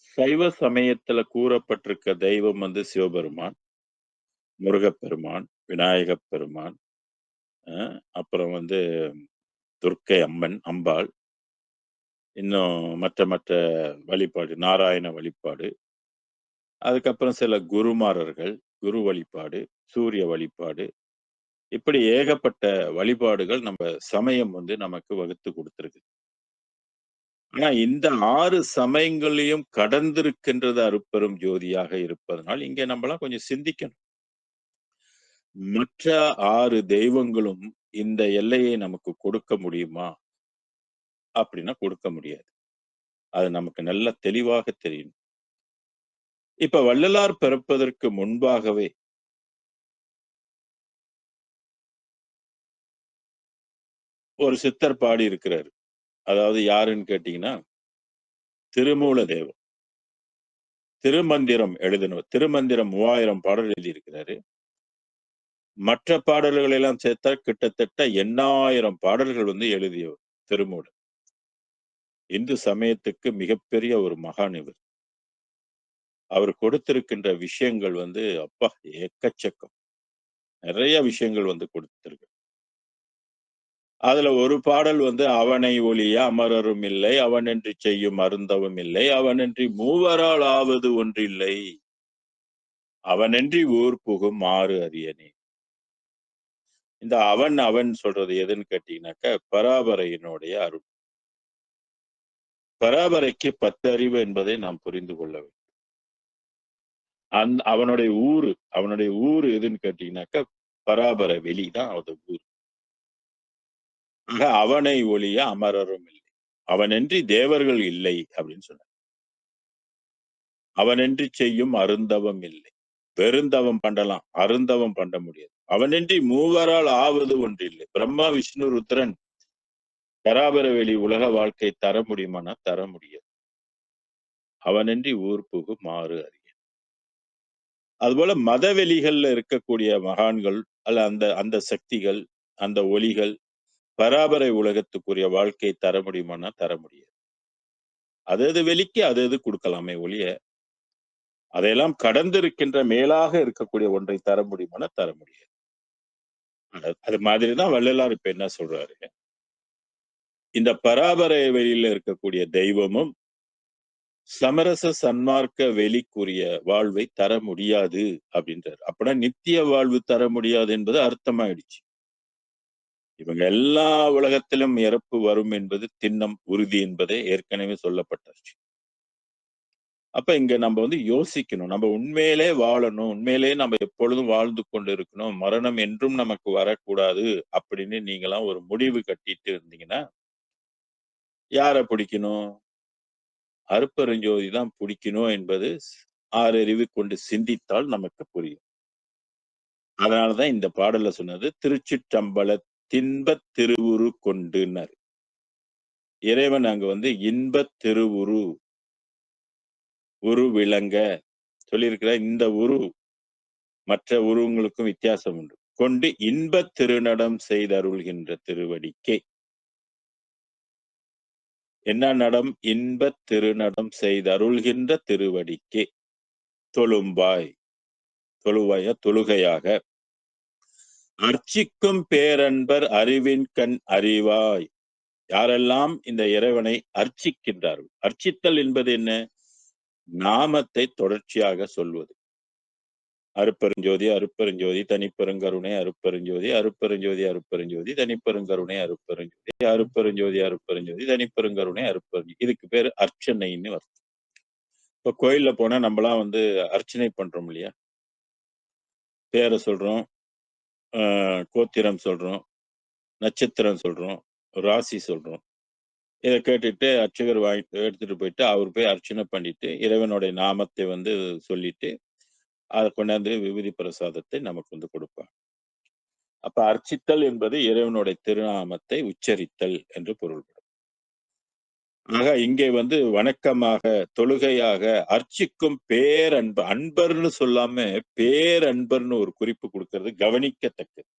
சைவ சமயத்துல கூறப்பட்டிருக்க தெய்வம் வந்து சிவபெருமான், முருகப்பெருமான், விநாயகப் பெருமான், அ அப்புறம் வந்து துர்க்கை அம்மன், அம்பாள், இன்னும் மற்ற மற்ற வழிபாடு, நாராயண வழிபாடு, அதுக்கப்புறம் சில குருமாரர்கள், குரு வழிபாடு, சூரிய வழிபாடு, இப்படி ஏகப்பட்ட வழிபாடுகள் நம்ம சமயம் வந்து நமக்கு வகுத்து குடுத்திருக்கு. ஆனா இந்த 6 சமயங்களையும் கடந்திருக்கின்றது அருட்பெரும் ஜோதியாக இருப்பதனால், இங்கே நம்பலாம் கொஞ்சம் சிந்திக்கணும். மற்ற 6 தெய்வங்களும் இந்த எல்லையை நமக்கு கொடுக்க முடியுமா? அப்படின்னா கொடுக்க முடியாது. அது நமக்கு நல்லா தெளிவாக தெரியும். இப்ப வள்ளலார் பிறப்பதற்கு முன்பாகவே ஒரு சித்தர் பாடியிருக்கிறாரு. அதாவது யாருன்னு கேட்டீங்கன்னா, திருமூல தேவர். திருமந்திரம் எழுதினவர். திருமந்திரம் 3000 பாடல் எழுதியிருக்கிறாரு. மற்ற பாடல்களை எல்லாம் சேர்த்தா கிட்டத்தட்ட 8000 பாடல்கள் வந்து எழுதியவர் திருமூலர். இந்து சமயத்துக்கு மிகப்பெரிய ஒரு மகான் இவர். அவர் கொடுத்திருக்கின்ற விஷயங்கள் வந்து அப்பா எக்கச்சக்கம். நெறைய விஷயங்கள் வந்து கொடுத்திருக்கு. அதுல ஒரு பாடல் வந்து "அவனை ஒழிய அமரரும் இல்லை. அவனின்றி செய்யும் அருந்தவம் இல்லை. அவனின்றி மூவரால் ஆவது ஒன்றில்லை. அவனின்றி ஊர் புகும் ஆறு அரியனே." இந்த அவன், அவன் சொல்றது எதுன்னு கேட்டீங்கன்னாக்க, பராபரையினுடைய அருள். பராபரைக்கு 10 அறிவு என்பதை நாம் புரிந்து கொள்ள வேண்டும். அவனுடைய ஊரு எதுன்னு கேட்டீங்கன்னாக்க, பராபர வெளி தான் அது ஊர். ஆக அவனை ஒழிய அமரரும் இல்லை. அவனின்றி தேவர்கள் இல்லை அப்படின்னு சொன்னார். அவனின்றி செய்யும் அருந்தவம் இல்லை. பெருந்தவம் பண்ணலாம். அருந்தவம் பண்ண முடியாது. அவனின்றி மூவரால் ஆவது ஒன்றில்லை. பிரம்மா, விஷ்ணு, ருத்ரன் பராபர வெளி உலக வாழ்க்கை தர முடியுமானா தர முடியாது. அவனின்றி ஊர் புகும் ஆறு அறிய. அதுபோல மதவெளிகள்ல இருக்கக்கூடிய மகான்கள் அல்ல அந்த அந்த சக்திகள், அந்த ஒளிகள் பராபரை உலகத்துக்குரிய வாழ்க்கையை தர முடியுமானா தர முடியாது. அது அது வெளிக்கு அது அது குடுக்கலாமே ஒழிய, அதையெல்லாம் கடந்து இருக்கின்ற மேலாக இருக்கக்கூடிய ஒன்றை தர முடியுமானா தர முடியாது. அது மாதிரி தான் வள்ளலார் இப்ப என்ன சொல்றாரு, இந்த பராபரை வெளியில இருக்கக்கூடிய தெய்வமும் சமரச சன்மார்க்க வெளிக்குரிய வாழ்வை தர முடியாது அப்படின்றாரு. அப்பனா நித்திய வாழ்வு தர முடியாது என்பது அர்த்தமாயிடுச்சு. இவங்க எல்லா உலகத்திலும் இறப்பு வரும் என்பது திண்ணம் உறுதி என்பதே ஏற்கனவே சொல்லப்பட்டாச்சு. அப்ப இங்க நம்ம வந்து யோசிக்கணும். நம்ம உண்மையிலே வாழணும். உண்மையிலே நம்ம எப்பொழுதும் வாழ்ந்து கொண்டு இருக்கணும். மரணம் என்றும் நமக்கு வரக்கூடாது அப்படின்னு நீங்கலாம் ஒரு முடிவு கட்டிட்டு இருந்தீங்கன்னா, யார பிடிக்கணும்? அருட்பெருஞ்சோதி தான் பிடிக்கணும் என்பது ஆறறிவு கொண்டு சிந்தித்தால் நமக்கு புரியும். அதனால தான் இந்த பாடல்ல சொன்னது, திருச்சிற்றம்பலத் தின்பத் திருவுரு கொண்டுன்னாரு. இறைவன் அங்க வந்து இன்பத் திருவுரு, உரு விளங்க சொல்லியிருக்கிறார். இந்த உரு மற்ற உருவங்களுக்கும் வித்தியாசம் உண்டு. கொண்டு இன்பத் திருநடம் செய்தருள்கின்ற திருவடிக்கே. என்ன நடம்? இன்பத் திருநடம் செய்தருள்கின்ற திருவடிக்கே. தொழும்பாய், தொழுவாய தொழுகையாக. அர்ச்சிக்கும் பேரன்பர் அறிவின் கண் அறிவாய். யாரெல்லாம் இந்த இறைவனை அர்ச்சிக்கின்றார்கள். அர்ச்சித்தல் என்பது என்ன? நாமத்தை தொடர்ச்சியாக சொல்வது. அருட்பெருஞ்சோதி, அருட்பெருஞ்சோதி, தனிப்பெருங்கருணை, அருட்பெருஞ்சோதி, அருட்பெருஞ்சோதி, அருட்பெருஞ்சோதி, தனிப்பெருங்கருணை, அருட்பெருஞ்சோதி, அருட்பெருஞ்சோதி, அருட்பெருஞ்சோதி, தனிப்பெருங்கருணை, அருட்பெருஞ்சோதி. இதுக்கு பேரு அர்ச்சனைன்னு வரும். இப்ப கோயில்ல போனா நம்பலாம் வந்து அர்ச்சனை பண்றோம் இல்லையா? பேர சொல்றோம், அ கோத்திரம் சொல்றோம், நட்சத்திரம் சொல்றோம், ராசி சொல்றோம். இத கேட்டுட்டு அர்ச்சகர் வாங்கிட்டு எடுத்துட்டு போயிட்டு, அவரு போய் அர்ச்சனை பண்ணிட்டு, இறைவனுடைய நாமத்தை வந்து சொல்லிட்டு, அத கொண்டாந்து விபூதி பிரசாதத்தை நமக்கு வந்து குடுப்பாங்க. அப்ப அர்ச்சித்தல் என்பது இறைவனுடைய திருநாமத்தை உச்சரித்தல் என்று பொருள்படும். ஆக இங்கே வந்து வணக்கமாக, தொழுகையாக, அர்ச்சிக்கும் பேரன்பு அன்பர்ன்னு சொல்லாம பேரன்பர்ன்னு ஒரு குறிப்பு குடுக்கிறது கவனிக்கத்தக்கது.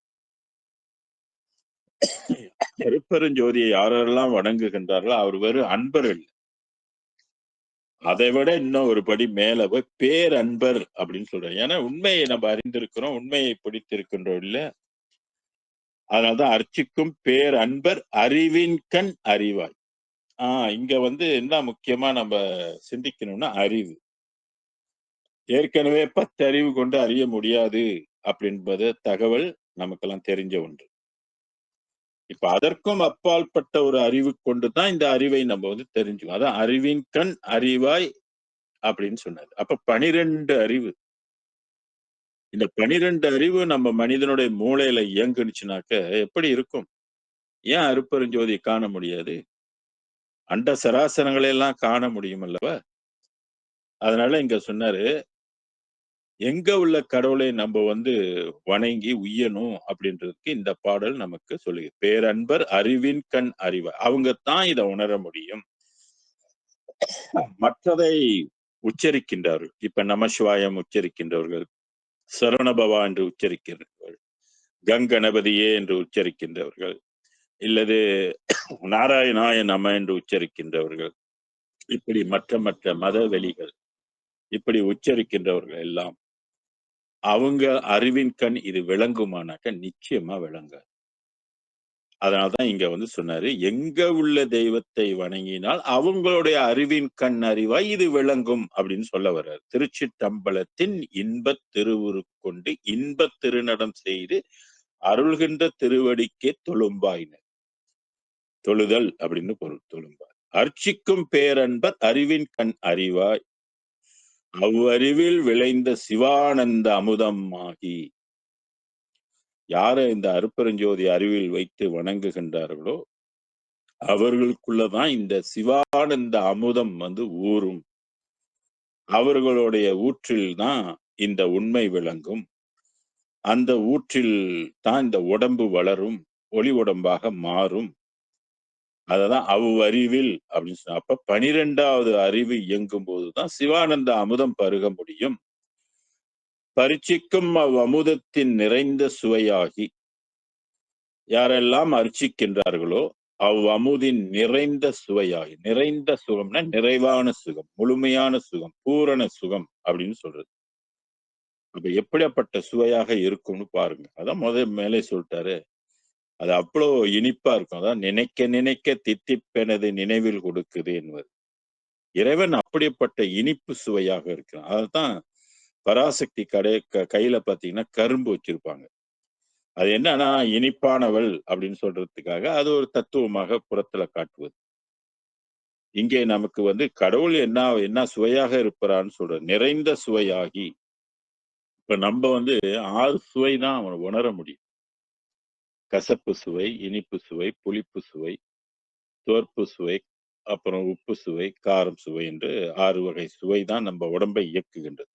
அருட்பெருஞ்சோதியை யாரெல்லாம் வணங்குகின்றார்களோ அவர் வெறும் அன்பர் இல்ல. அதை விட இன்னும் ஒரு படி மேல போய் பேரன்பர் அப்படின்னு சொல்றாரு. ஏன்னா உண்மையை நம்ம அறிந்திருக்கிறோம், உண்மையை பிடித்திருக்கின்றோம் இல்ல. அதனாலதான் அர்ச்சிக்கும் பேரன்பர் அறிவின் கண் அறிவாய். இங்க வந்து என்ன முக்கியமா நம்ம சிந்திக்கணும்னா அறிவு. ஏற்கனவே 10 அறிவு கொண்டு அறிய முடியாது அப்படின்பது தகவல் நமக்கெல்லாம் தெரிஞ்ச ஒன்று. இப்ப அதற்கும் அப்பாற்பட்ட ஒரு அறிவு கொண்டு தான் இந்த அறிவை நம்ம வந்து தெரிஞ்சுக்கணும். அதான் அறிவின் கண் அறிவாய் அப்படின்னு சொன்னாரு. அப்ப 12 அறிவு. இந்த 12 அறிவு நம்ம மனிதனுடைய மூளையில இயங்குனுச்சுனாக்க எப்படி இருக்கும்? ஏன் அருட்பெருஞ்சோதிய காண முடியாது? அண்ட சராசரங்களை எல்லாம் காண முடியும் அல்லவா? அதனால இங்க சொன்னாரு, எங்க உள்ள கடவுளை நம்ம வந்து வணங்கி உய்யணும் அப்படின்றதுக்கு இந்த பாடல் நமக்கு சொல்லுது. பேரன்பர் அறிவின் கண் அறிவார். அவங்க தான் இத உணர முடியும். மற்றதை உச்சரிக்கின்றார்கள். இப்ப நமசிவாயம் உச்சரிக்கின்றவர்கள், சரவணபவா என்று உச்சரிக்கின்றவர்கள், கங்கணபதியே என்று உச்சரிக்கின்றவர்கள், இல்லது நாராயணாய நம என்று உச்சரிக்கின்றவர்கள், இப்படி மற்ற மற்ற மத வெளிகள் இப்படி உச்சரிக்கின்றவர்கள் எல்லாம் அவங்க அறிவின் கண் இது விளங்குமானாக்க நிச்சயமா விளங்காது. அதனாலதான் இங்க வந்து சொன்னாரு, எங்க உள்ள தெய்வத்தை வணங்கினால் அவங்களுடைய அறிவின் கண் அறிவாய் இது விளங்கும் அப்படின்னு சொல்ல வர்றாரு. திருச்சிற்றம்பலத்தின் இன்பத் திருவுருக்கொண்டு இன்பத் திருநடம் செய்து அருள்கின்ற திருவடிக்கே தொழும்பாயினர். தொழுதல் அப்படின்னு பொருள் தொழும்பாய். அர்ச்சிக்கும் பேரன்பர் அறிவின் கண் அறிவாய் அவ்வறிவில் விளைந்த சிவானந்த அமுதம் ஆகி. யாரை இந்த அருட்பெருஞ்சோதி அறிவில் வைத்து வணங்குகின்றார்களோ அவர்களுக்குள்ளதான் இந்த சிவானந்த அமுதம் வந்து ஊறும். அவர்களுடைய ஊற்றில் தான் இந்த உண்மை விளங்கும். அந்த ஊற்றில் தான் இந்த உடம்பு வளரும், ஒளி உடம்பாக மாறும். அததான் அவ்வறிவில் அப்படின்னு சொன்ன. அப்ப 12வது அறிவு இயங்கும் போதுதான் சிவானந்த அமுதம் பருக முடியும். பரிச்சிக்கும் அவ்வமுதத்தின் நிறைந்த சுவையாகி யாரெல்லாம் அர்ச்சிக்கின்றார்களோ அவ்வமுதின் நிறைந்த சுவையாகி, நிறைந்த சுகம்னா நிறைவான சுகம், முழுமையான சுகம், பூரண சுகம் அப்படின்னு சொல்றது. அப்ப எப்படிப்பட்ட சுவையாக இருக்கும்னு பாருங்க. அதான் மேலே சொல்லிட்டாரு. அது அவ்வளோ இனிப்பா இருக்கும். அதான் நினைக்க நினைக்க தித்திப்பெனது நினைவில் கொடுக்குது என்பது. இறைவன் அப்படிப்பட்ட இனிப்பு சுவையாக இருக்கிறான். அதுதான் பராசக்தி கையில பாத்தீங்கன்னா கரும்பு வச்சிருப்பாங்க. அது என்னன்னா இனிப்பானவள் அப்படின்னு சொல்றதுக்காக அது ஒரு தத்துவமாக புறத்துல காட்டுவது. இங்கே நமக்கு வந்து கடவுள் என்ன என்ன சுவையாக இருப்பான்னு சொல்ற நிறைந்த சுவையாகி. இப்ப நம்ம வந்து 6 சுவை தான் உணர முடியும். கசப்பு சுவை, இனிப்பு சுவை, புளிப்பு சுவை, துவர்ப்பு சுவை, அப்புறம் உப்பு சுவை, காரம் சுவை என்று 6 வகை சுவை தான் நம்ம உடம்பை இயக்குகின்றது.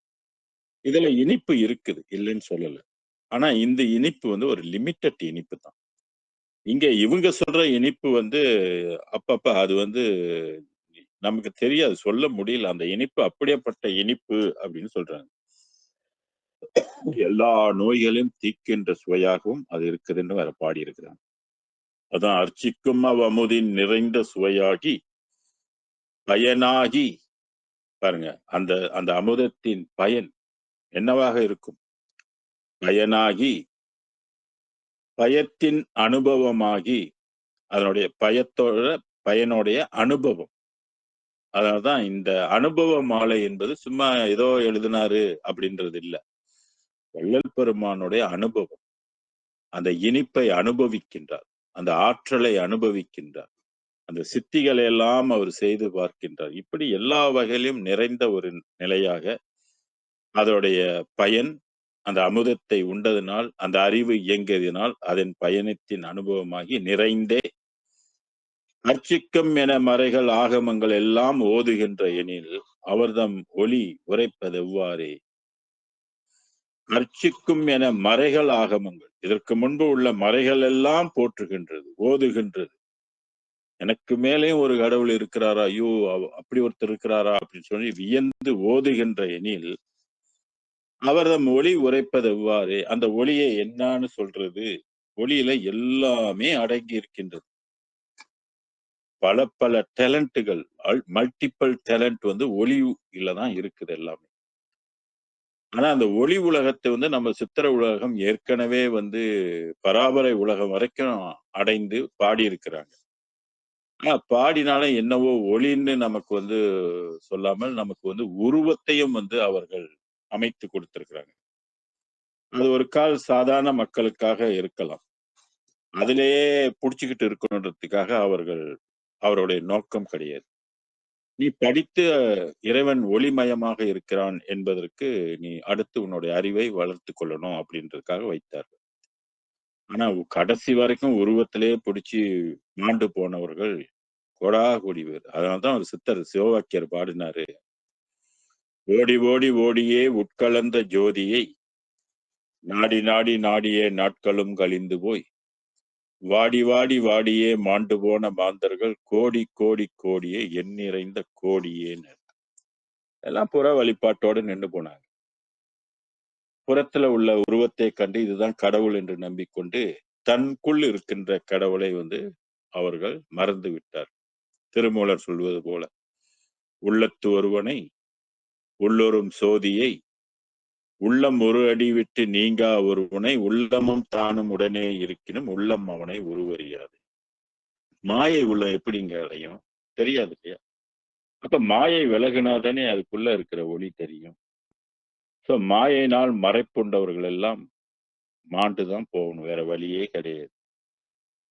இதுல இனிப்பு இருக்குது, இல்லைன்னு சொல்லல. ஆனா இந்த இனிப்பு வந்து ஒரு லிமிட்டட் இனிப்பு தான். இங்க இவங்க சொல்ற இனிப்பு வந்து அப்பப்ப அது வந்து நமக்கு தெரியாது, சொல்ல முடியல. அந்த இனிப்பு அப்படியேப்பட்ட இனிப்பு அப்படின்னு சொல்றாங்க. எல்லா நோய்களையும் தீர்க்கின்ற சுவையாகவும் அது இருக்குதுன்னு வேற பாடி இருக்கிறாங்க. அதான் அர்ச்சிக்கும் அவ்வமுதின் நிறைந்த சுவையாகி பயனாகி. பாருங்க, அந்த அந்த அமுதத்தின் பயன் என்னவாக இருக்கும்? பயனாகி பயத்தின் அனுபவமாகி. அதனுடைய பயத்தோட பயனுடைய அனுபவம். அதனாலதான் இந்த அனுபவ மாலை என்பது சும்மா ஏதோ எழுதினாரு அப்படின்றது இல்ல. வள்ளல் பெருமானுடைய அனுபவம். அந்த இனிப்பை அனுபவிக்கின்றார், அந்த ஆற்றலை அனுபவிக்கின்றார், அந்த சித்திகளை எல்லாம் அவர் செய்து பார்க்கின்றார். இப்படி எல்லா வகையிலும் நிறைந்த ஒரு நிலையாக அதோடைய பயன், அந்த அமுதத்தை உண்டதனால் அந்த அறிவு இயங்கியதினால் அதன் பயணத்தின் அனுபவமாகி நிறைந்தே அர்ச்சிக்கும் என மறைகள் ஆகமங்கள் எல்லாம் ஓதுகின்ற எனில் அவர்தம் ஒளி உரைப்பதெவ்வாறே. அர்ச்சிக்கும் என மறைகள் ஆகமங்கள், இதற்கு முன்பு உள்ள மறைகள் எல்லாம் போற்றுகின்றது, ஓதுகின்றது. எனக்கு மேலேயும் ஒரு கடவுள் இருக்கிறாரா, ஐயோ அப்படி ஒருத்தர் இருக்கிறாரா அப்படின்னு சொல்லி வியந்து ஓதுகின்ற எனில் அவர்தம் ஒளி உரைப்பது எவ்வாறு. அந்த ஒளியை என்னன்னு சொல்றது? ஒளியில எல்லாமே அடங்கி இருக்கின்றது. பல பல டேலண்ட்டுகள் மல்டிபிள் டேலண்ட் வந்து ஒளியில தான் இருக்குது எல்லாமே. ஆனா அந்த ஒளி உலகத்தை வந்து நம்ம சித்திர உலகம் ஏற்கனவே வந்து பராபரை உலகம் வரைக்கும் அடைந்து பாடியிருக்கிறாங்க. ஆனா பாடினாலும் என்னவோ ஒளின்னு நமக்கு வந்து சொல்லாமல் நமக்கு வந்து உருவத்தையும் வந்து அவர்கள் அமைத்து கொடுத்திருக்கிறாங்க. அது ஒரு கால் சாதாரண மக்களுக்காக இருக்கலாம். அதிலேயே புடிச்சுக்கிட்டு இருக்கணுன்றதுக்காக அவருடைய நோக்கம் கிடையாது. நீ படித்து இறைவன் ஒளிமயமாக இருக்கிறான் என்பதற்கு நீ அடுத்து உன்னுடைய அறிவை வளர்த்துக் கொள்ளணும் அப்படின்றதுக்காக வைத்தார். ஆனா கடைசி வரைக்கும் உருவத்திலேயே புடிச்சு மாண்டு போனவர்கள் கோடாகோடி பேர். அதனாலதான் ஒரு சித்தர் சிவவாக்கியர் பாடினாரு. ஓடி ஓடி ஓடியே உட்கலந்த ஜோதியை நாடி நாடி நாடியே நாட்களும் கழிந்து போய் வாடி வாடி வாடியே மாண்டு போன மாந்தர்கள் கோடி கோடி கோடியே எண்ணிறைந்த கோடியேன்னு எல்லாம் புற வழிபாட்டோடு நின்று போனாங்க. புறத்துல உள்ள உருவத்தை கண்டு இதுதான் கடவுள் என்று நம்பிக்கொண்டு தனக்குள் இருக்கின்ற கடவுளை வந்து அவர்கள் மறந்து விட்டார். திருமூலர் சொல்வது போல உள்ளத்து ஒருவனை உள்ளொரும் சோதியை உள்ளம் ஒரு அடி விட்டு நீங்கா ஒருவனை உள்ளமும் தானும் உடனே இருக்கினும் உள்ளம் அவனை உருவறியாது. மாயை உள்ள எப்படிங்க அடையும்? தெரியாது இல்லையா? அப்ப மாயை விலகுனாதானே அதுக்குள்ள இருக்கிற ஒளி தெரியும். சோ மாயையினால் மறைப்புண்டவர்கள் எல்லாம் மாண்டுதான் போகணும். வேற வழியே கிடையாது.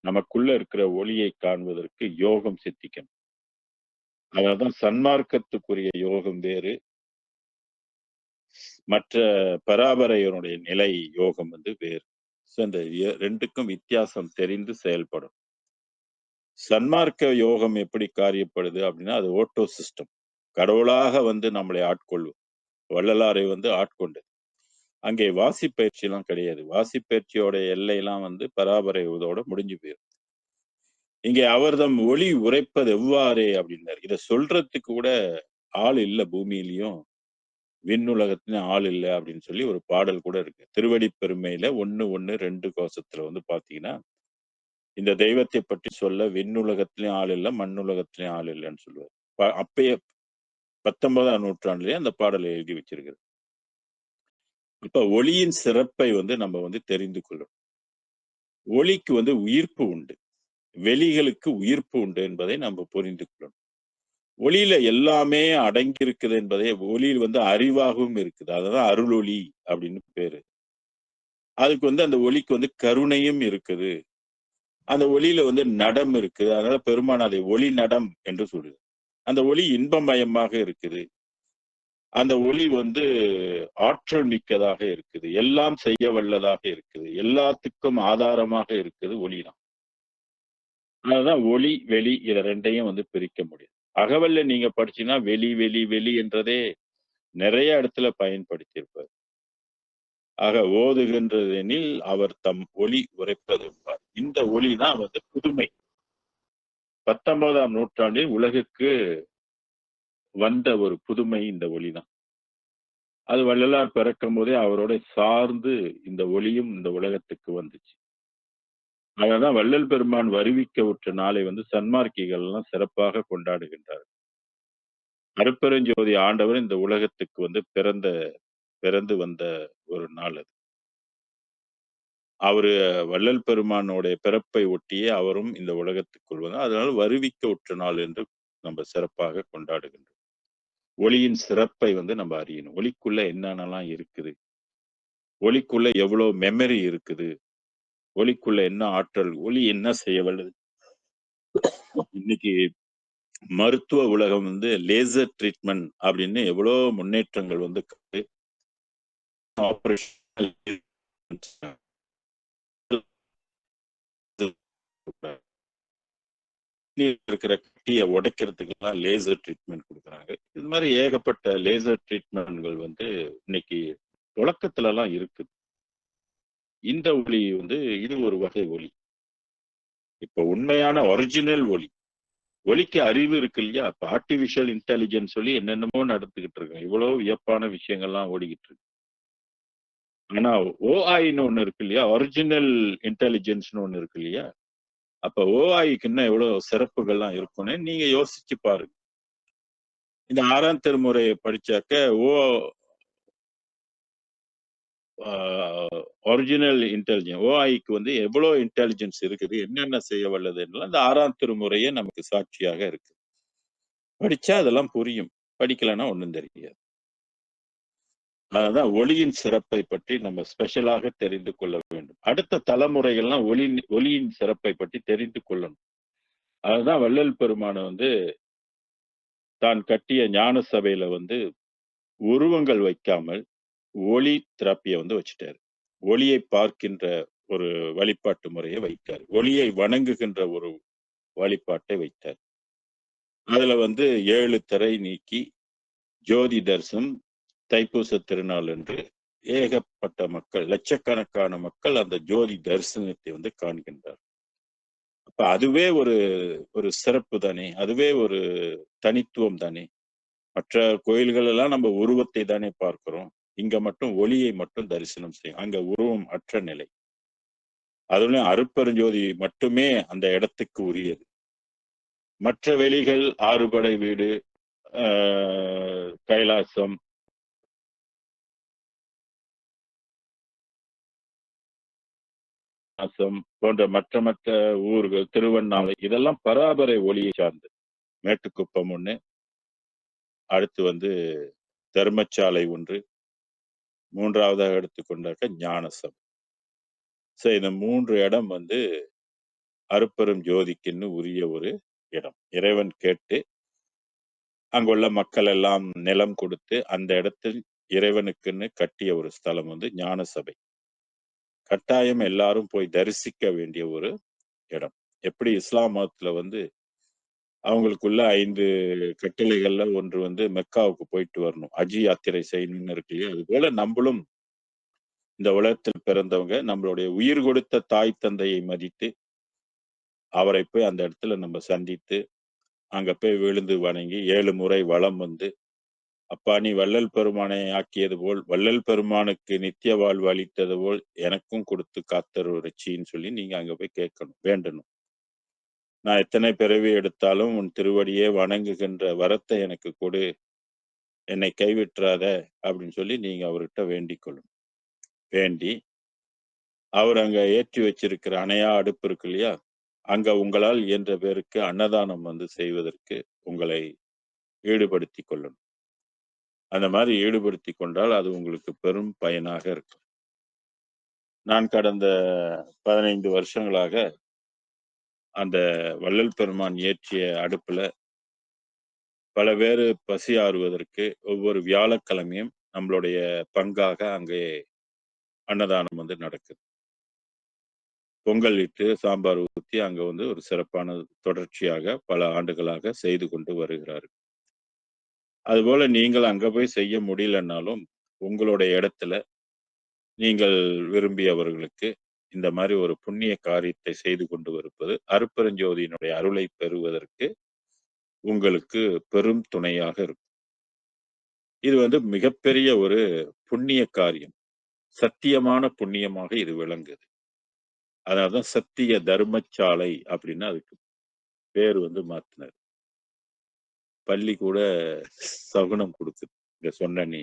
நமக்குள்ள இருக்கிற ஒளியை காண்பதற்கு யோகம் சித்திக்கணும். அதான் சன்மார்க்கத்துக்குரிய யோகம் வேறு, மற்ற பராபரையனுடைய நிலை யோகம் வந்து வேறு. இந்த ரெண்டுக்கும் வித்தியாசம் தெரிந்து செயல்படும். சன்மார்க்க யோகம் எப்படி காரியப்படுது அப்படின்னா அது ஓட்டோ சிஸ்டம். கடவுளாக வந்து நம்மளை ஆட்கொள்ளும். வள்ளலாரை வந்து ஆட்கொண்டது. அங்கே வாசிப்பயிற்சி எல்லாம் கிடையாது. வாசிப்பயிற்சியோட எல்லையெல்லாம் வந்து பராபரை இதோட முடிஞ்சு போயிடும். இங்கே அவர்தம் ஒளி உரைப்பது எவ்வாறே அப்படின்னாரு. இதை சொல்றதுக்கு கூட ஆள் இல்ல பூமியிலையும் விண்ணுலகத்திலும் ஆள் இல்லை அப்படின்னு சொல்லி ஒரு பாடல் கூட இருக்கு. திருவடி பெருமையில 1:1 கோசத்துல வந்து பாத்தீங்கன்னா இந்த தெய்வத்தை பற்றி சொல்ல விண்ணுலகத்திலையும் ஆள் இல்லை மண்ணுலகத்திலையும் ஆள் இல்லைன்னு சொல்லுவார். அப்பயே 19ஆம் நூற்றாண்டுலயே அந்த பாடலை எழுதி வச்சிருக்கிறது. இப்ப ஒளியின் சிறப்பை வந்து நம்ம வந்து தெரிந்து கொள்ளும். ஒளிக்கு வந்து உயிர்ப்பு உண்டு, வெளிகளுக்கு உயிர்ப்பு உண்டு என்பதை நம்ம புரிந்து கொள்ளணும். ஒளியில எல்லாமே அடங்கி இருக்குது என்பதை ஒளியில் வந்து அறிவாகவும் இருக்குது. அதுதான் அருளொளி அப்படின்னு பேரு. அதுக்கு வந்து அந்த ஒளிக்கு வந்து கருணையும் இருக்குது. அந்த ஒளியில வந்து நடம் இருக்குது. அதனால பெருமான் அதை ஒளி நடம் என்று சொல்லுது. அந்த ஒளி இன்பமயமாக இருக்குது. அந்த ஒளி வந்து ஆற்றல் மிக்கதாக இருக்குது. எல்லாம் செய்ய வல்லதாக இருக்குது. எல்லாத்துக்கும் ஆதாரமாக இருக்குது ஒளிதான். அதனாலதான் ஒளி வெளி இத ரெண்டையும் வந்து பிரிக்க முடியும். அகவல்ல நீங்க படிச்சீங்கன்னா வெளி வெளி வெளி என்றதே நிறைய இடத்துல பயன்படுத்தியிருப்பார். ஆக ஓதுகின்றதெனில் அவர் தம் ஒளி உரைப்பது. இந்த ஒளி தான் வந்து புதுமை. 19ஆம் நூற்றாண்டில் உலகுக்கு வந்த ஒரு புதுமை இந்த ஒளிதான். அது வள்ளலார் பிறக்கும் போதே அவரோட சார்ந்து இந்த ஒளியும் இந்த உலகத்துக்கு வந்துச்சு. அதனால்தான் வள்ளல் பெருமான் வருவிக்க உற்ற நாளை வந்து சன்மார்க்கிகள் எல்லாம் சிறப்பாக கொண்டாடுகின்றார். அருட்பெருஞ்சோதி ஆண்டவர் இந்த உலகத்துக்கு வந்து பிறந்து வந்த ஒரு நாள் அது. அவரு வள்ளல் பெருமானுடைய பிறப்பை ஒட்டியே அவரும் இந்த உலகத்துக்குள் வந்தார். அதனால வருவிக்க உற்ற நாள் என்று நம்ம சிறப்பாக கொண்டாடுகின்றோம். ஒளியின் சிறப்பை வந்து நம்ம அறியணும். ஒளிக்குள்ள என்னென்னலாம் இருக்குது, ஒளிக்குள்ள எவ்வளவு மெமரி இருக்குது, ஒளிக்குள்ள என்ன ஆற்றல், ஒளி என்ன செய்ய வல்லது. இன்னைக்கு மருத்துவ உலகம் வந்து லேசர் ட்ரீட்மெண்ட் அப்படின்னு எவ்வளவு முன்னேற்றங்கள் வந்து ஆபரேஷன் இருக்கிற கட்டியை உடைக்கிறதுக்கு எல்லாம் லேசர் ட்ரீட்மெண்ட் கொடுக்குறாங்க. இது மாதிரி ஏகப்பட்ட லேசர் ட்ரீட்மெண்ட்கள் வந்து இன்னைக்கு தொடக்கத்துல எல்லாம் இருக்குது. இந்த ஒளி வந்து இது ஒரு வகை ஒளி. இப்ப உண்மையான ஒரிஜினல் ஒளி. ஒளிக்கு அறிவு இருக்கு இல்லையா? இப்ப ஆர்டிபிஷியல் இன்டெலிஜென்ஸ் சொல்லி என்னென்னமோ நடந்துகிட்டு இருக்கு. இவ்வளவு வியப்பான விஷயங்கள்லாம் ஓடிக்கிட்டு இருக்கு. ஆனா ஓஐன்னு ஒண்ணு இருக்கு இல்லையா? ஒரிஜினல் இன்டெலிஜென்ஸ்னு ஒண்ணு இருக்கு இல்லையா? அப்ப ஓஆயிக்கு இன்னும் எவ்வளவு சிறப்புகள்லாம் இருக்கும்னு நீங்க யோசிச்சு பாருங்க. இந்த 6ஆம் திருமுறையை படிச்சாக்க ஓ ஒரிஜினல் இன்டெலிஜென்ஸ் ஓஐக்கு வந்து எவ்வளவு இன்டெலிஜென்ஸ் இருக்குது, என்னென்ன செய்ய வல்லது என்றெல்லாம் இந்த 6ஆம் திருமுறையே நமக்கு சாட்சியாக இருக்கு. படிச்சா அதெல்லாம் புரியும். படிக்கலைன்னா ஒண்ணும் தெரியாது. அதான் ஒளியின் சிறப்பை பற்றி நம்ம ஸ்பெஷலாக தெரிந்து கொள்ள வேண்டும். அடுத்த தலைமுறைகள்லாம் ஒளியின் சிறப்பை பற்றி தெரிந்து கொள்ளணும். அதுதான் வள்ளல் பெருமான வந்து தான் கட்டிய ஞான சபையில வந்து உருவங்கள் வைக்காமல் ஒளி தெரப்பிய வந்து வச்சுட்டாரு. ஒளியை பார்க்கின்ற ஒரு வழிபாட்டு முறையை வைத்தார். ஒளியை வணங்குகின்ற ஒரு வழிபாட்டை வைத்தார். அதுல வந்து 7 திரை நீக்கி ஜோதி தரிசனம் தைப்பூச திருநாள் என்று ஏகப்பட்ட மக்கள், லட்சக்கணக்கான மக்கள் அந்த ஜோதி தரிசனத்தை வந்து காண்கின்றார். அப்ப அதுவே ஒரு ஒரு சிறப்பு தானே, அதுவே ஒரு தனித்துவம் தானே. மற்ற கோயில்கள் எல்லாம் நம்ம உருவத்தை தானே பார்க்கிறோம். இங்க மட்டும் ஒளியை மட்டும் தரிசனம் செய்யும். அங்க உருவம் அற்ற நிலை. அதுலயும் அருட்பெருஞ்சோதி மட்டுமே அந்த இடத்துக்கு உரியது. மற்ற வெளிகள் ஆறுபடை வீடு, கைலாசம், போன்ற மற்ற ஊர்கள், திருவண்ணாமலை, இதெல்லாம் பராபரை ஒளியை சார்ந்தது. மேட்டுக்குப்பம் ஒண்ணு, அடுத்து வந்து தர்மசாலை ஒன்று, 3வதாக எடுத்துக்கொண்டாக்க ஞானசபை. இந்த 3 இடம் வந்து அருட்பெரும் ஜோதிக்குன்னு உரிய ஒரு இடம். இறைவன் கேட்டு அங்குள்ள மக்கள் எல்லாம் நிலம் கொடுத்து அந்த இடத்தில் இறைவனுக்குன்னு கட்டிய ஒரு ஸ்தலம் வந்து ஞானசபை. கட்டாயம் எல்லாரும் போய் தரிசிக்க வேண்டிய ஒரு இடம். எப்படி இஸ்லாம் மதத்துல வந்து அவங்களுக்குள்ள 5 கட்டளைகள்ல ஒன்று வந்து மெக்காவுக்கு போயிட்டு வரணும், ஹஜ் யாத்திரை செய்யணும்னு இருக்கு இல்லையா? அது போல நம்மளும் இந்த உலகத்தில் பிறந்தவங்க நம்மளுடைய உயிர் கொடுத்த தாய் தந்தையை மதித்து அவரை போய் அந்த இடத்துல நம்ம சந்தித்து அங்க போய் விழுந்து வணங்கி 7 முறை வலம் வந்து, அப்பா நீ வள்ளல் பெருமானை ஆக்கியது போல் வள்ளல் பெருமானுக்கு நித்திய வாழ்வு அளித்தது போல் எனக்கும் கொடுத்து காத்தருள்ச்சின்னு சொல்லி நீங்க அங்க போய் கேட்கணும், வேண்டணும். நான் எத்தனை பிறவி எடுத்தாலும் உன் திருவடியே வணங்குகின்ற வரத்தை எனக்கு கொடு, என்னை கைவிட்டுறாத அப்படின்னு சொல்லி நீங்க அவர்கிட்ட வேண்டிக் கொள்ளணும். வேண்டி அவர் அங்க ஏற்றி வச்சிருக்கிற அணையா அடுப்பு இருக்கு இல்லையா, அங்க உங்களால் இயன்ற பேருக்கு அன்னதானம் வந்து செய்வதற்கு உங்களை ஈடுபடுத்தி கொள்ளணும். அந்த மாதிரி ஈடுபடுத்தி கொண்டால் அது உங்களுக்கு பெரும் பயனாக இருக்கும். நான் கடந்த 15 வருஷங்களாக அந்த வள்ளல் பெருமான் ஏற்றிய அடுப்புல பல பேரு பசி ஆறுவதற்கு ஒவ்வொரு வியாழக்கிழமையும் நம்மளுடைய பங்காக அங்கே அன்னதானம் வந்து நடக்குது. பொங்கல் இட்டு சாம்பார் ஊத்தி அங்க வந்து ஒரு சிறப்பான தொடர்ச்சியாக பல ஆண்டுகளாக செய்து கொண்டு வருகிறார்கள். அதுபோல நீங்கள் அங்க போய் செய்ய முடியலன்னாலும் உங்களுடைய இடத்துல நீங்கள் விரும்பியவர்களுக்கு இந்த மாதிரி ஒரு புண்ணிய காரியத்தை செய்து கொண்டு வருவது அருட்பெருஞ்சோதியினுடைய அருளை பெறுவதற்கு உங்களுக்கு பெரும் துணையாக இருக்கும். இது வந்து மிகப்பெரிய ஒரு புண்ணிய காரியம். சத்தியமான புண்ணியமாக இது விளங்குது. அதனாலதான் சத்திய தர்மசாலை அப்படின்னு அதுக்கு பேர் வந்து மாத்தினார். பள்ளி கூட சகுனம் கொடுக்குது இங்க சொன்ன நீ.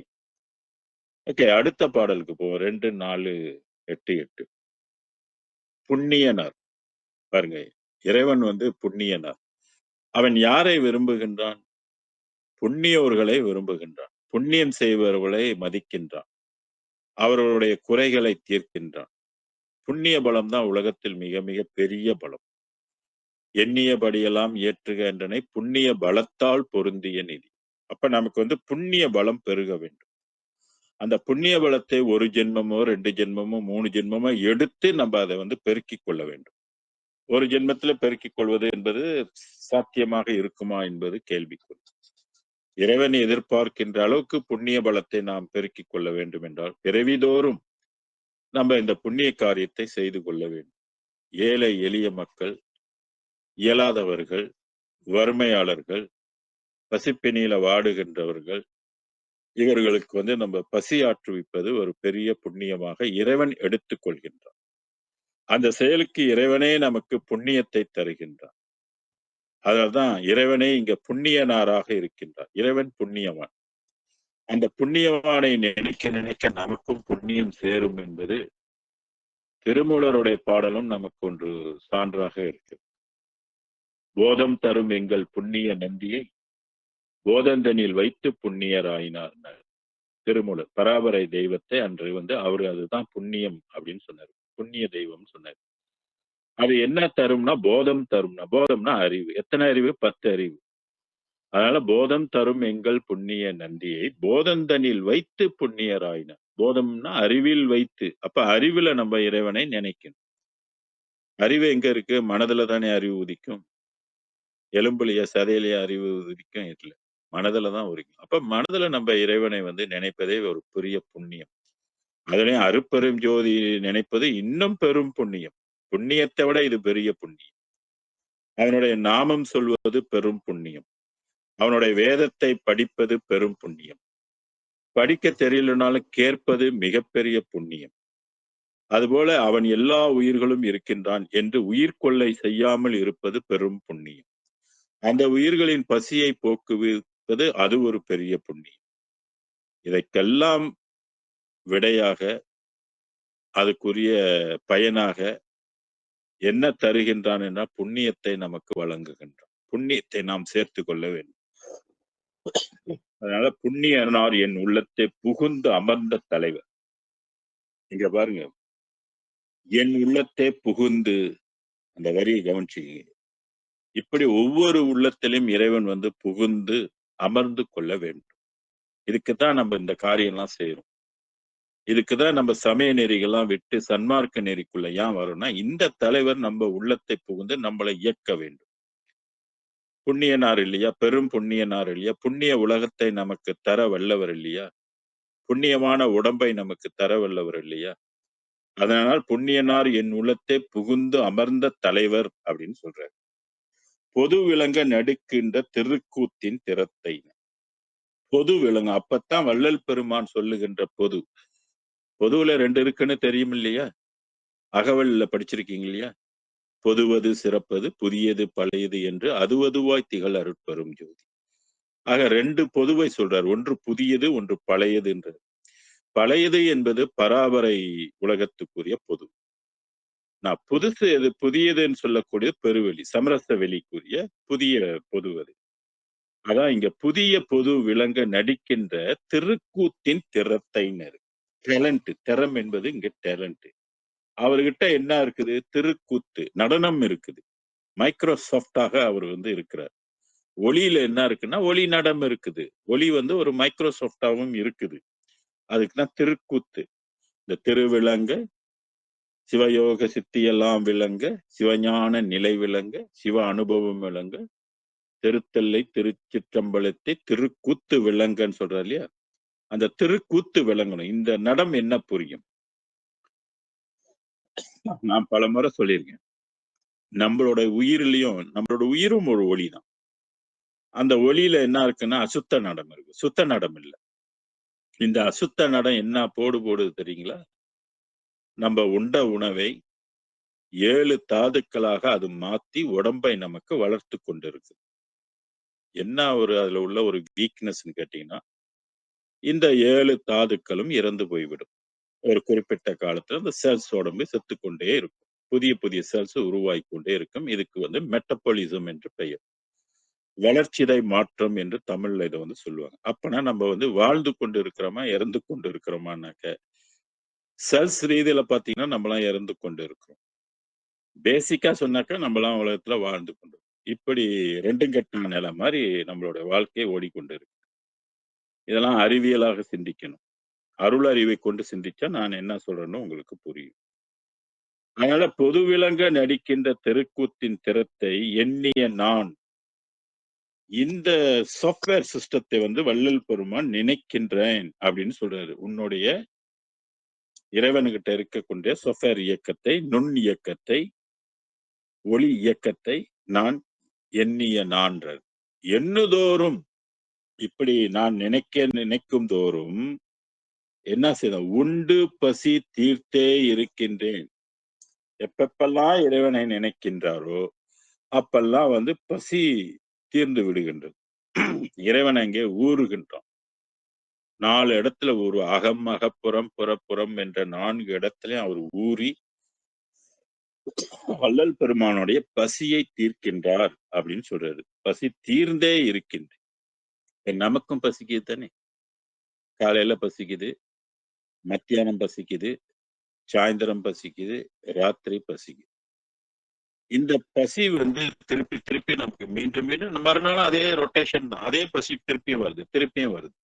ஓகே, அடுத்த பாடலுக்கு போவோம். 2, 4, 8, 8. புண்ணியனார். பாருங்க, இறைவன் வந்து புண்ணியனார். அவன் யாரை விரும்புகின்றான்? புண்ணியவர்களை விரும்புகின்றான். புண்ணியம் செய்பவர்களை மதிக்கின்றான். அவர்களுடைய குறைகளை தீர்க்கின்றான். புண்ணிய பலம் தான் உலகத்தில் மிக மிக பெரிய பலம். எண்ணியபடியெல்லாம் ஏற்றுக என்றனை புண்ணிய பலத்தால் பொருந்திய நிதி. அப்ப நமக்கு வந்து புண்ணிய பலம் பெருக வேண்டும். அந்த புண்ணிய பலத்தை 1 ஜென்மமோ 2 ஜென்மமோ 3 ஜென்மமோ எடுத்து நம்ம அதை வந்து பெருக்கிக் கொள்ள வேண்டும். ஒரு ஜென்மத்துல பெருக்கிக் கொள்வது என்பது சாத்தியமாக இருக்குமா என்பது கேள்விக்குறி. இறைவன் எதிர்பார்க்கின்ற அளவுக்கு புண்ணிய பலத்தை நாம் பெருக்கிக் கொள்ள வேண்டும் என்றால் பிறவிதோறும் நம்ம இந்த புண்ணிய காரியத்தை செய்து கொள்ள வேண்டும். ஏழை எளிய மக்கள், இயலாதவர்கள், வறுமையாளர்கள், பசிப்பினியில வாடுகின்றவர்கள், இவர்களுக்கு வந்து நம்ம பசி ஆற்றுவிப்பது ஒரு பெரிய புண்ணியமாக இறைவன் எடுத்துக் கொள்கின்றான். அந்த செயலுக்கு இறைவனே நமக்கு புண்ணியத்தை தருகின்றான். அதனால்தான் இறைவனே இங்க புண்ணியனாராக இருக்கின்றார். இறைவன் புண்ணியவான். அந்த புண்ணியவானை நினைக்க நினைக்க நமக்கும் புண்ணியம் சேரும் என்பது திருமூலருடைய பாடலும் நமக்கு ஒன்று சான்றாக இருக்கு. போதம் தரும் எங்கள் புண்ணிய நந்தியை போதந்தனில் வைத்து புண்ணியராயினார். திருமூலர் பராபரை தெய்வத்தை அன்று அவரு அதுதான் புண்ணியம் அப்படின்னு சொன்னார். புண்ணிய தெய்வம் சொன்னார். அது என்ன தரும்னா போதம் தரும்னா, போதம்னா அறிவு. எத்தனை அறிவு? 10 அறிவு. அதனால போதம் தரும் எங்கள் புண்ணிய நந்தியை போதந்தனில் வைத்து புண்ணியராயினார். போதம்னா அறிவில் வைத்து. அப்ப அறிவுல நம்ம இறைவனை நினைக்கணும். அறிவு எங்க இருக்கு? மனதுல தானே அறிவு உதிக்கும். எலும்புலயா சதையிலயா அறிவு உதிக்கும்? இல்ல. மனதுல தான் உதிக்கும். அப்ப மனதுல நம்ம இறைவனை நினைப்பதே ஒரு பெரிய புண்ணியம். அதிலே அருட்பெரும் ஜோதி நினைப்பது இன்னும் பெரும் புண்ணியம். புண்ணியத்தை விட இது பெரிய புண்ணியம். அவனுடைய நாமம் சொல்வது பெரும் புண்ணியம். அவனுடைய வேதத்தை படிப்பது பெரும் புண்ணியம். படிக்க தெரியலனாலும் கேட்பது மிகப்பெரிய புண்ணியம். அதுபோல அவன் எல்லா உயிர்களும் இருக்கின்றான் என்று உயிர் கொள்ளை செய்யாமல் இருப்பது பெரும் புண்ணியம். அந்த உயிர்களின் பசியை போக்குவிப்பது அது ஒரு பெரிய புண்ணியம். இதற்கெல்லாம் விடையாக அதுக்குரிய பயனாக என்ன தருகின்றான் என்றால் புண்ணியத்தை நமக்கு வழங்குகின்றான். புண்ணியத்தை நாம் சேர்த்துக் கொள்ள வேண்டும். அதனால புண்ணியனார் என் உள்ளத்தை புகுந்து அமர்ந்த தலைவர். இங்க பாருங்க, என் உள்ளத்தை புகுந்து, அந்த வரியை கவனிச்சீங்க. இப்படி ஒவ்வொரு உள்ளத்திலும் இறைவன் புகுந்து அமர்ந்து கொள்ள வேண்டும். இதுக்குதான் நம்ம இந்த காரியம்லாம் செய்யறோம். இதுக்குதான் நம்ம சமய நெறிகள்லாம் விட்டு சன்மார்க்க நெறிக்குள்ள ஏன் வரோம்னா, இந்த தலைவர் நம்ம உள்ளத்தை புகுந்து நம்மளை இயக்க வேண்டும். புண்ணியனார் இல்லையா? பெரும் புண்ணியனார் இல்லையா? புண்ணிய உலகத்தை நமக்கு தர வல்லவர் இல்லையா? புண்ணியமான உடம்பை நமக்கு தர வல்லவர் இல்லையா? அதனால் புண்ணியனார் என் உள்ளத்தை புகுந்து அமர்ந்த தலைவர் அப்படின்னு சொல்றாரு. பொது விளங்க நடுக்கின்ற திருக்கூத்தின் திறத்தை. பொது விளங்க அப்பத்தான் வள்ளல் பெருமான் சொல்லுகின்ற பொது. பொதுவுல 2 இருக்குன்னு தெரியும் இல்லையா? அகவல்ல படிச்சிருக்கீங்க இல்லையா? பொதுவது சிறப்பது புதியது பழையது என்று அதுவதுவாய் திகழ் அருட்பெரும் ஜோதி. ஆக 2 பொதுவை சொல்றார். ஒன்று புதியது, ஒன்று பழையது என்றது. பழையது என்பது பராபரை உலகத்துக்குரிய பொது. நான் புதுசு எது புதியதுன்னு சொல்லக்கூடிய பெருவெளி சமரச வெளிக்குரிய புதிய பொது அது. அதான் இங்க புதிய பொது விளங்க நடிக்கின்ற திருக்கூத்தின் திறத்தைனர். டேலண்ட், திறம் என்பது இங்க டேலண்ட். அவர்கிட்ட என்ன இருக்குது? திருக்கூத்து, நடனம் இருக்குது. மைக்ரோசாஃப்டாக அவர் இருக்கிறார். ஒளியில என்ன இருக்குன்னா ஒளி நடம் இருக்குது. ஒளி ஒரு மைக்ரோசாஃப்டாவும் இருக்குது. அதுக்குதான் திருக்கூத்து. இந்த திருவிளங்க சிவயோக சித்தியெல்லாம் விளங்க, சிவஞான நிலை விளங்க, சிவ அனுபவம் விளங்க, திருத்தல்லை திருச்சிற்றம்பலத்தை திருக்கூத்து விளங்கன்னு சொல்றாரு இல்லையா? அந்த திருக்கூத்து விளங்கணும். இந்த நடம் என்ன புரியும்? நான் பல முறை சொல்லியிருக்கேன். நம்மளோட உயிரிலையும் நம்மளோட உயிரும் ஒரு ஒளி தான். அந்த ஒளியில என்ன இருக்குன்னா அசுத்த நடம் இருக்கு, சுத்த நடம் இல்லை. இந்த அசுத்த நடம் என்ன போடுது தெரியுங்களா? நம்ம உண்ட உணவை 7 தாதுக்களாக அது மாத்தி உடம்பை நமக்கு வளர்த்து கொண்டிருக்கு. என்ன அதுல உள்ள ஒரு வீக்னஸ்ன்னு கேட்டீங்கன்னா, இந்த 7 தாதுக்களும் இறந்து போய்விடும். ஒரு குறிப்பிட்ட காலத்துல அந்த செல்ஸ் உடம்பு செத்துக்கொண்டே இருக்கும். புதிய புதிய செல்ஸ் உருவாகிக் கொண்டே இருக்கும். இதுக்கு மெட்டபாலிசம் என்று பெயர். வளர்ச்சிதை மாற்றம் என்று தமிழ்ல இதை சொல்லுவாங்க. அப்பனா நம்ம வாழ்ந்து கொண்டு இருக்கிறோமா, இறந்து கொண்டு இருக்கிறோமானாக்க, செல்ஸ் ரீதியில பாத்தீங்கன்னா நம்மளாம் இறந்து கொண்டு இருக்கிறோம். பேசிக்கா சொன்னாக்கா நம்மளாம் உலகத்துல வாழ்ந்து கொண்டு. இப்படி 2 கெட்ட நிலை மாதிரி நம்மளோட வாழ்க்கையை ஓடிக்கொண்டு இருக்கு. இதெல்லாம் அறிவியலாக சிந்திக்கணும். அருள் அறிவை கொண்டு சிந்திச்சா நான் என்ன சொல்றேன்னு உங்களுக்கு புரியும். அதனால பொது விளங்க நடிக்கின்ற தெருக்கூத்தின் திறத்தை எண்ணிய நான் இந்த சாஃப்ட்வேர் சிஸ்டத்தை வள்ளல் பெருமான் நினைக்கின்றேன் அப்படின்னு சொல்றாரு. உன்னுடைய இறைவனுகிட்ட இருக்கக்கூடிய சாஃப்ட்வேர் இயக்கத்தை, நுண் இயக்கத்தை, ஒளி இயக்கத்தை நான் எண்ணிய நான்றார். எண்ணுதோறும் இப்படி நான் நினைக்கும் தோறும் என்ன செய்த உண்டு பசி தீர்த்தே இருக்கின்றேன். எப்பப்பெல்லாம் இறைவனை நினைக்கின்றாரோ அப்பெல்லாம் வந்து பசி தீர்ந்து விடுகின்றது. இறைவன் அங்கே ஊறுகின்றான். 4 இடத்துல அகம், அகப்புறம், புறப்புறம் என்ற 4 இடத்திலயும் அவர் ஊறி வள்ளல் பெருமானுடைய பசியை தீர்க்கின்றார் அப்படின்னு சொல்றாரு. பசி தீர்ந்தே இருக்கின்றது. நமக்கும் பசிக்குது தானே. காலையில பசிக்குது, மத்தியானம் பசிக்குது, சாயந்தரம் பசிக்குது, ராத்திரி பசிக்குது. இந்த பசி வந்து திருப்பி திருப்பி நமக்கு மீண்டும் மீண்டும் மறுநாள் அதே ரொட்டேஷன் தான். அதே பசி திருப்பியும் வருது, திருப்பியும் வருது.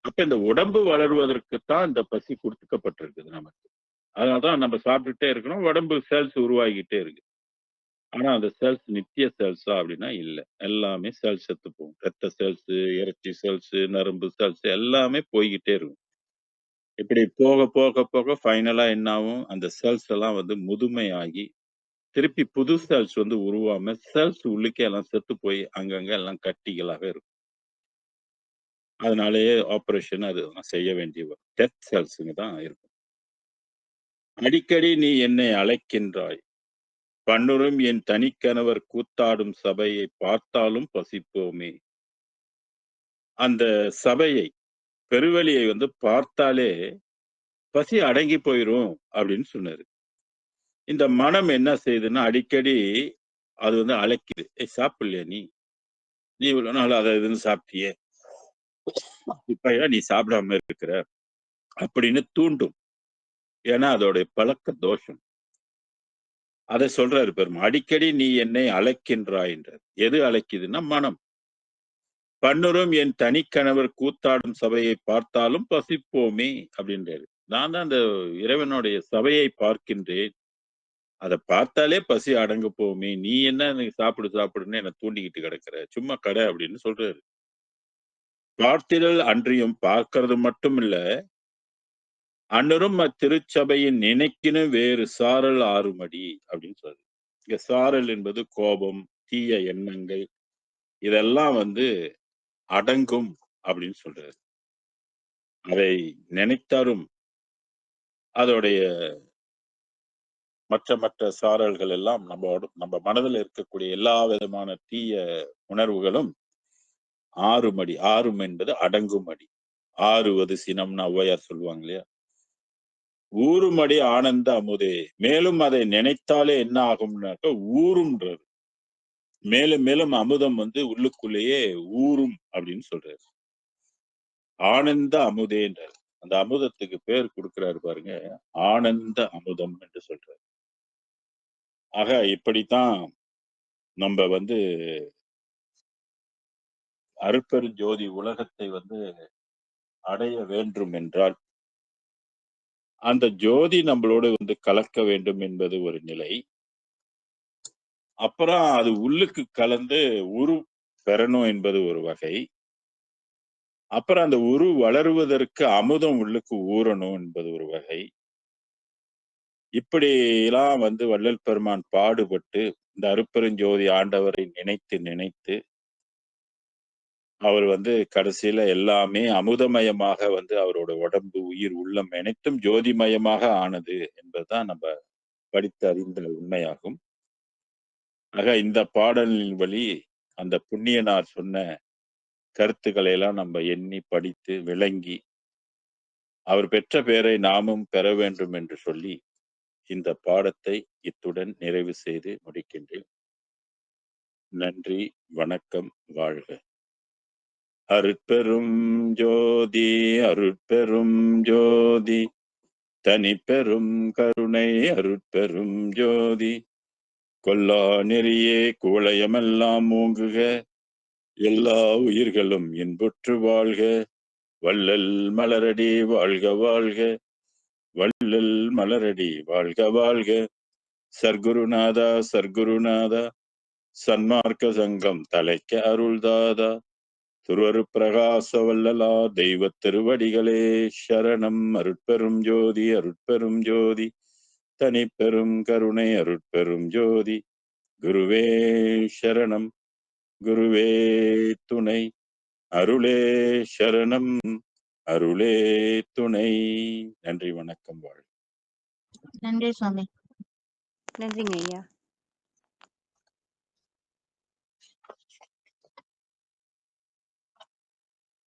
அப்ப இந்த உடம்பு வளருவதற்குத்தான் இந்த பசி கொடுக்கப்பட்டிருக்குது நமக்கு. அதனாலதான் நம்ம சாப்பிட்டுட்டே இருக்கணும். உடம்பு செல்ஸ் உருவாகிட்டே இருக்கு. ஆனா அந்த செல்ஸ் நித்திய செல்ஸா அப்படின்னா இல்ல. எல்லாமே செல்ஸ் செத்து போகும். ரத்த செல்ஸ், இறைச்சி செல்ஸ், நரம்பு செல்ஸ் எல்லாமே போய்கிட்டே இருக்கும். இப்படி போக போக போக ஃபைனலா என்ன ஆகும்? அந்த செல்ஸ் எல்லாம் வந்து முதுமையாகி திருப்பி புது செல்ஸ் வந்து உருவாம செல்ஸ் உள்ளுக்கே எல்லாம் செத்து போய் அங்கங்க எல்லாம் கட்டிகளாக இருக்கும். அதனாலேயே ஆபரேஷன் அது செய்ய வேண்டிய வரும். டெத் செல்ஸ்ங்க தான் இருக்கும். அடிக்கடி நீ என்னை அழைக்கின்றாய். பண்ணுறும் என் தனிக்கணவர் கூத்தாடும் சபையை பார்த்தாலும் பசிப்போமே. அந்த சபையை, பெருவெளியை வந்து பார்த்தாலே பசி அடங்கி போயிரும் அப்படின்னு சொன்னாரு. இந்த மனம் என்ன செய்யுதுன்னா, அடிக்கடி அது வந்து அழைக்குது. "ஏய் சாப்பிடலையா நீ? நீ இவ்வளவு நாள் அதை இதுன்னு சாப்பிட்டியே. இப்ப ஏன் நீ சாப்பிடாம இருக்கிற?" அப்படின்னு தூண்டும். ஏன்னா அதோடைய பழக்க தோஷம். அதை சொல்றாரு பெருமாள். அடிக்கடி நீ என்னை அழைக்கின்றாய் என்றார். எது அழைக்குதுன்னா மனம். பண்ணுறும் என் தனிக்கணவர் கூத்தாடும் சபையை பார்த்தாலும் பசிப்போமே அப்படின்றாரு. நான் தான் அந்த இறைவனுடைய சபையை பார்க்கின்றேன். அதை பார்த்தாலே பசி அடங்க போமே. நீ என்ன எனக்கு சாப்பிடு சாப்பிடுன்னு என்ன தூண்டிக்கிட்டு கிடக்குற. சும்மா கடை அப்படின்னு சொல்றாரு. பார்த்திடல் அன்றியும் பார்க்கிறது மட்டும் இல்ல, அன்னரும் அத்திருச்சபையின் நினைக்கினும் வேறு சாரல் ஆறுமடி அப்படின்னு சொல்றாரு. இங்க சாரல் என்பது கோபம், தீய எண்ணங்கள் இதெல்லாம் வந்து அடங்கும் அப்படின்னு சொல்றாரு. அதை நினைத்தாலும் அதோடைய மற்ற சாரல்கள் எல்லாம் நம்ம மனதில் இருக்கக்கூடிய எல்லா விதமான தீய உணர்வுகளும் ஆறுமடி. ஆறும் என்பது அடங்குமடி. ஆறுவது சினம்னு ஔவையார் சொல்லுவாங்க இல்லையா? ஊறுமடி ஆனந்த அமுதே. மேலும் அதை நினைத்தாலே என்ன ஆகும்னாக்க ஊறும்ன்றாரு. மேலும் மேலும் அமுதம் வந்து உள்ளுக்குள்ளேயே ஊறும் அப்படின்னு சொல்றாரு. ஆனந்த அமுதேன்றாரு. அந்த அமுதத்துக்கு பேர் கொடுக்கிறாரு பாருங்க. ஆனந்த அமுதம் என்று சொல்றாரு. ஆக இப்படித்தான் நம்ம வந்து அருட்பெருஞ்சோதி உலகத்தை வந்து அடைய வேண்டும் என்றால் அந்த ஜோதி நம்மளோட வந்து கலக்க வேண்டும் என்பது ஒரு நிலை. அப்புறம் அது உள்ளுக்கு கலந்து உரு பெறணும் என்பது ஒரு வகை. அப்புறம் அந்த உரு வளருவதற்கு அமுதம் உள்ளுக்கு ஊறணும் என்பது ஒரு வகை. இப்படி எல்லாம் வந்து வள்ளல் பெருமான் பாடுபட்டு இந்த அருட்பெருஞ்சோதி ஆண்டவரை நினைத்து நினைத்து அவர் வந்து கடைசியில எல்லாமே அமுதமயமாக வந்து அவரோட உடம்பு, உயிர், உள்ளம் அனைத்தும் ஜோதிமயமாக ஆனது என்பதுதான் நம்ம படித்து அறிந்த உண்மையாகும். ஆக இந்த பாடலின் வழி அந்த புண்ணியனார் சொன்ன கருத்துக்களை எல்லாம் நம்ம எண்ணி படித்து விளங்கி அவர் பெற்ற பெயரை நாமும் பெற வேண்டும் என்று சொல்லி இந்த பாடத்தை இத்துடன் நிறைவு செய்து முடிக்கின்றேன். நன்றி, வணக்கம், வாழ்க. அருட்பெரும் ஜோதி, அருட்பெரும் ஜோதி, தனிப்பெரும் கருணை, அருட்பெரும் ஜோதி, கொல்லா நெறியே குவளையமெல்லாம் ஓங்குக, எல்லா உயிர்களும் இன்புற்று வாழ்க, வள்ளல் மலரடி வாழ்க வாழ்க, வள்ளல் மலரடி வாழ்க வாழ்க. சர்க்குருநாதா சர்க்குருநாதா, சன்மார்க்க சங்கம் தலைக்க அருள்தாதா, திருவரு பிரகாச வல்லலா தெய்வ திருவடிகளே சரணம். அருட்பெரும் ஜோதி, அருட்பெரும் ஜோதி, தனிப்பெரும் கருணை, அருட்பெரும் ஜோதி, குருவே சரணம், குருவே துணை, அருளே சரணம், அருளே துணை. நன்றி, வணக்கம், வாழ்க. நன்றி சுவாமி. நன்றிங்க ஐயா.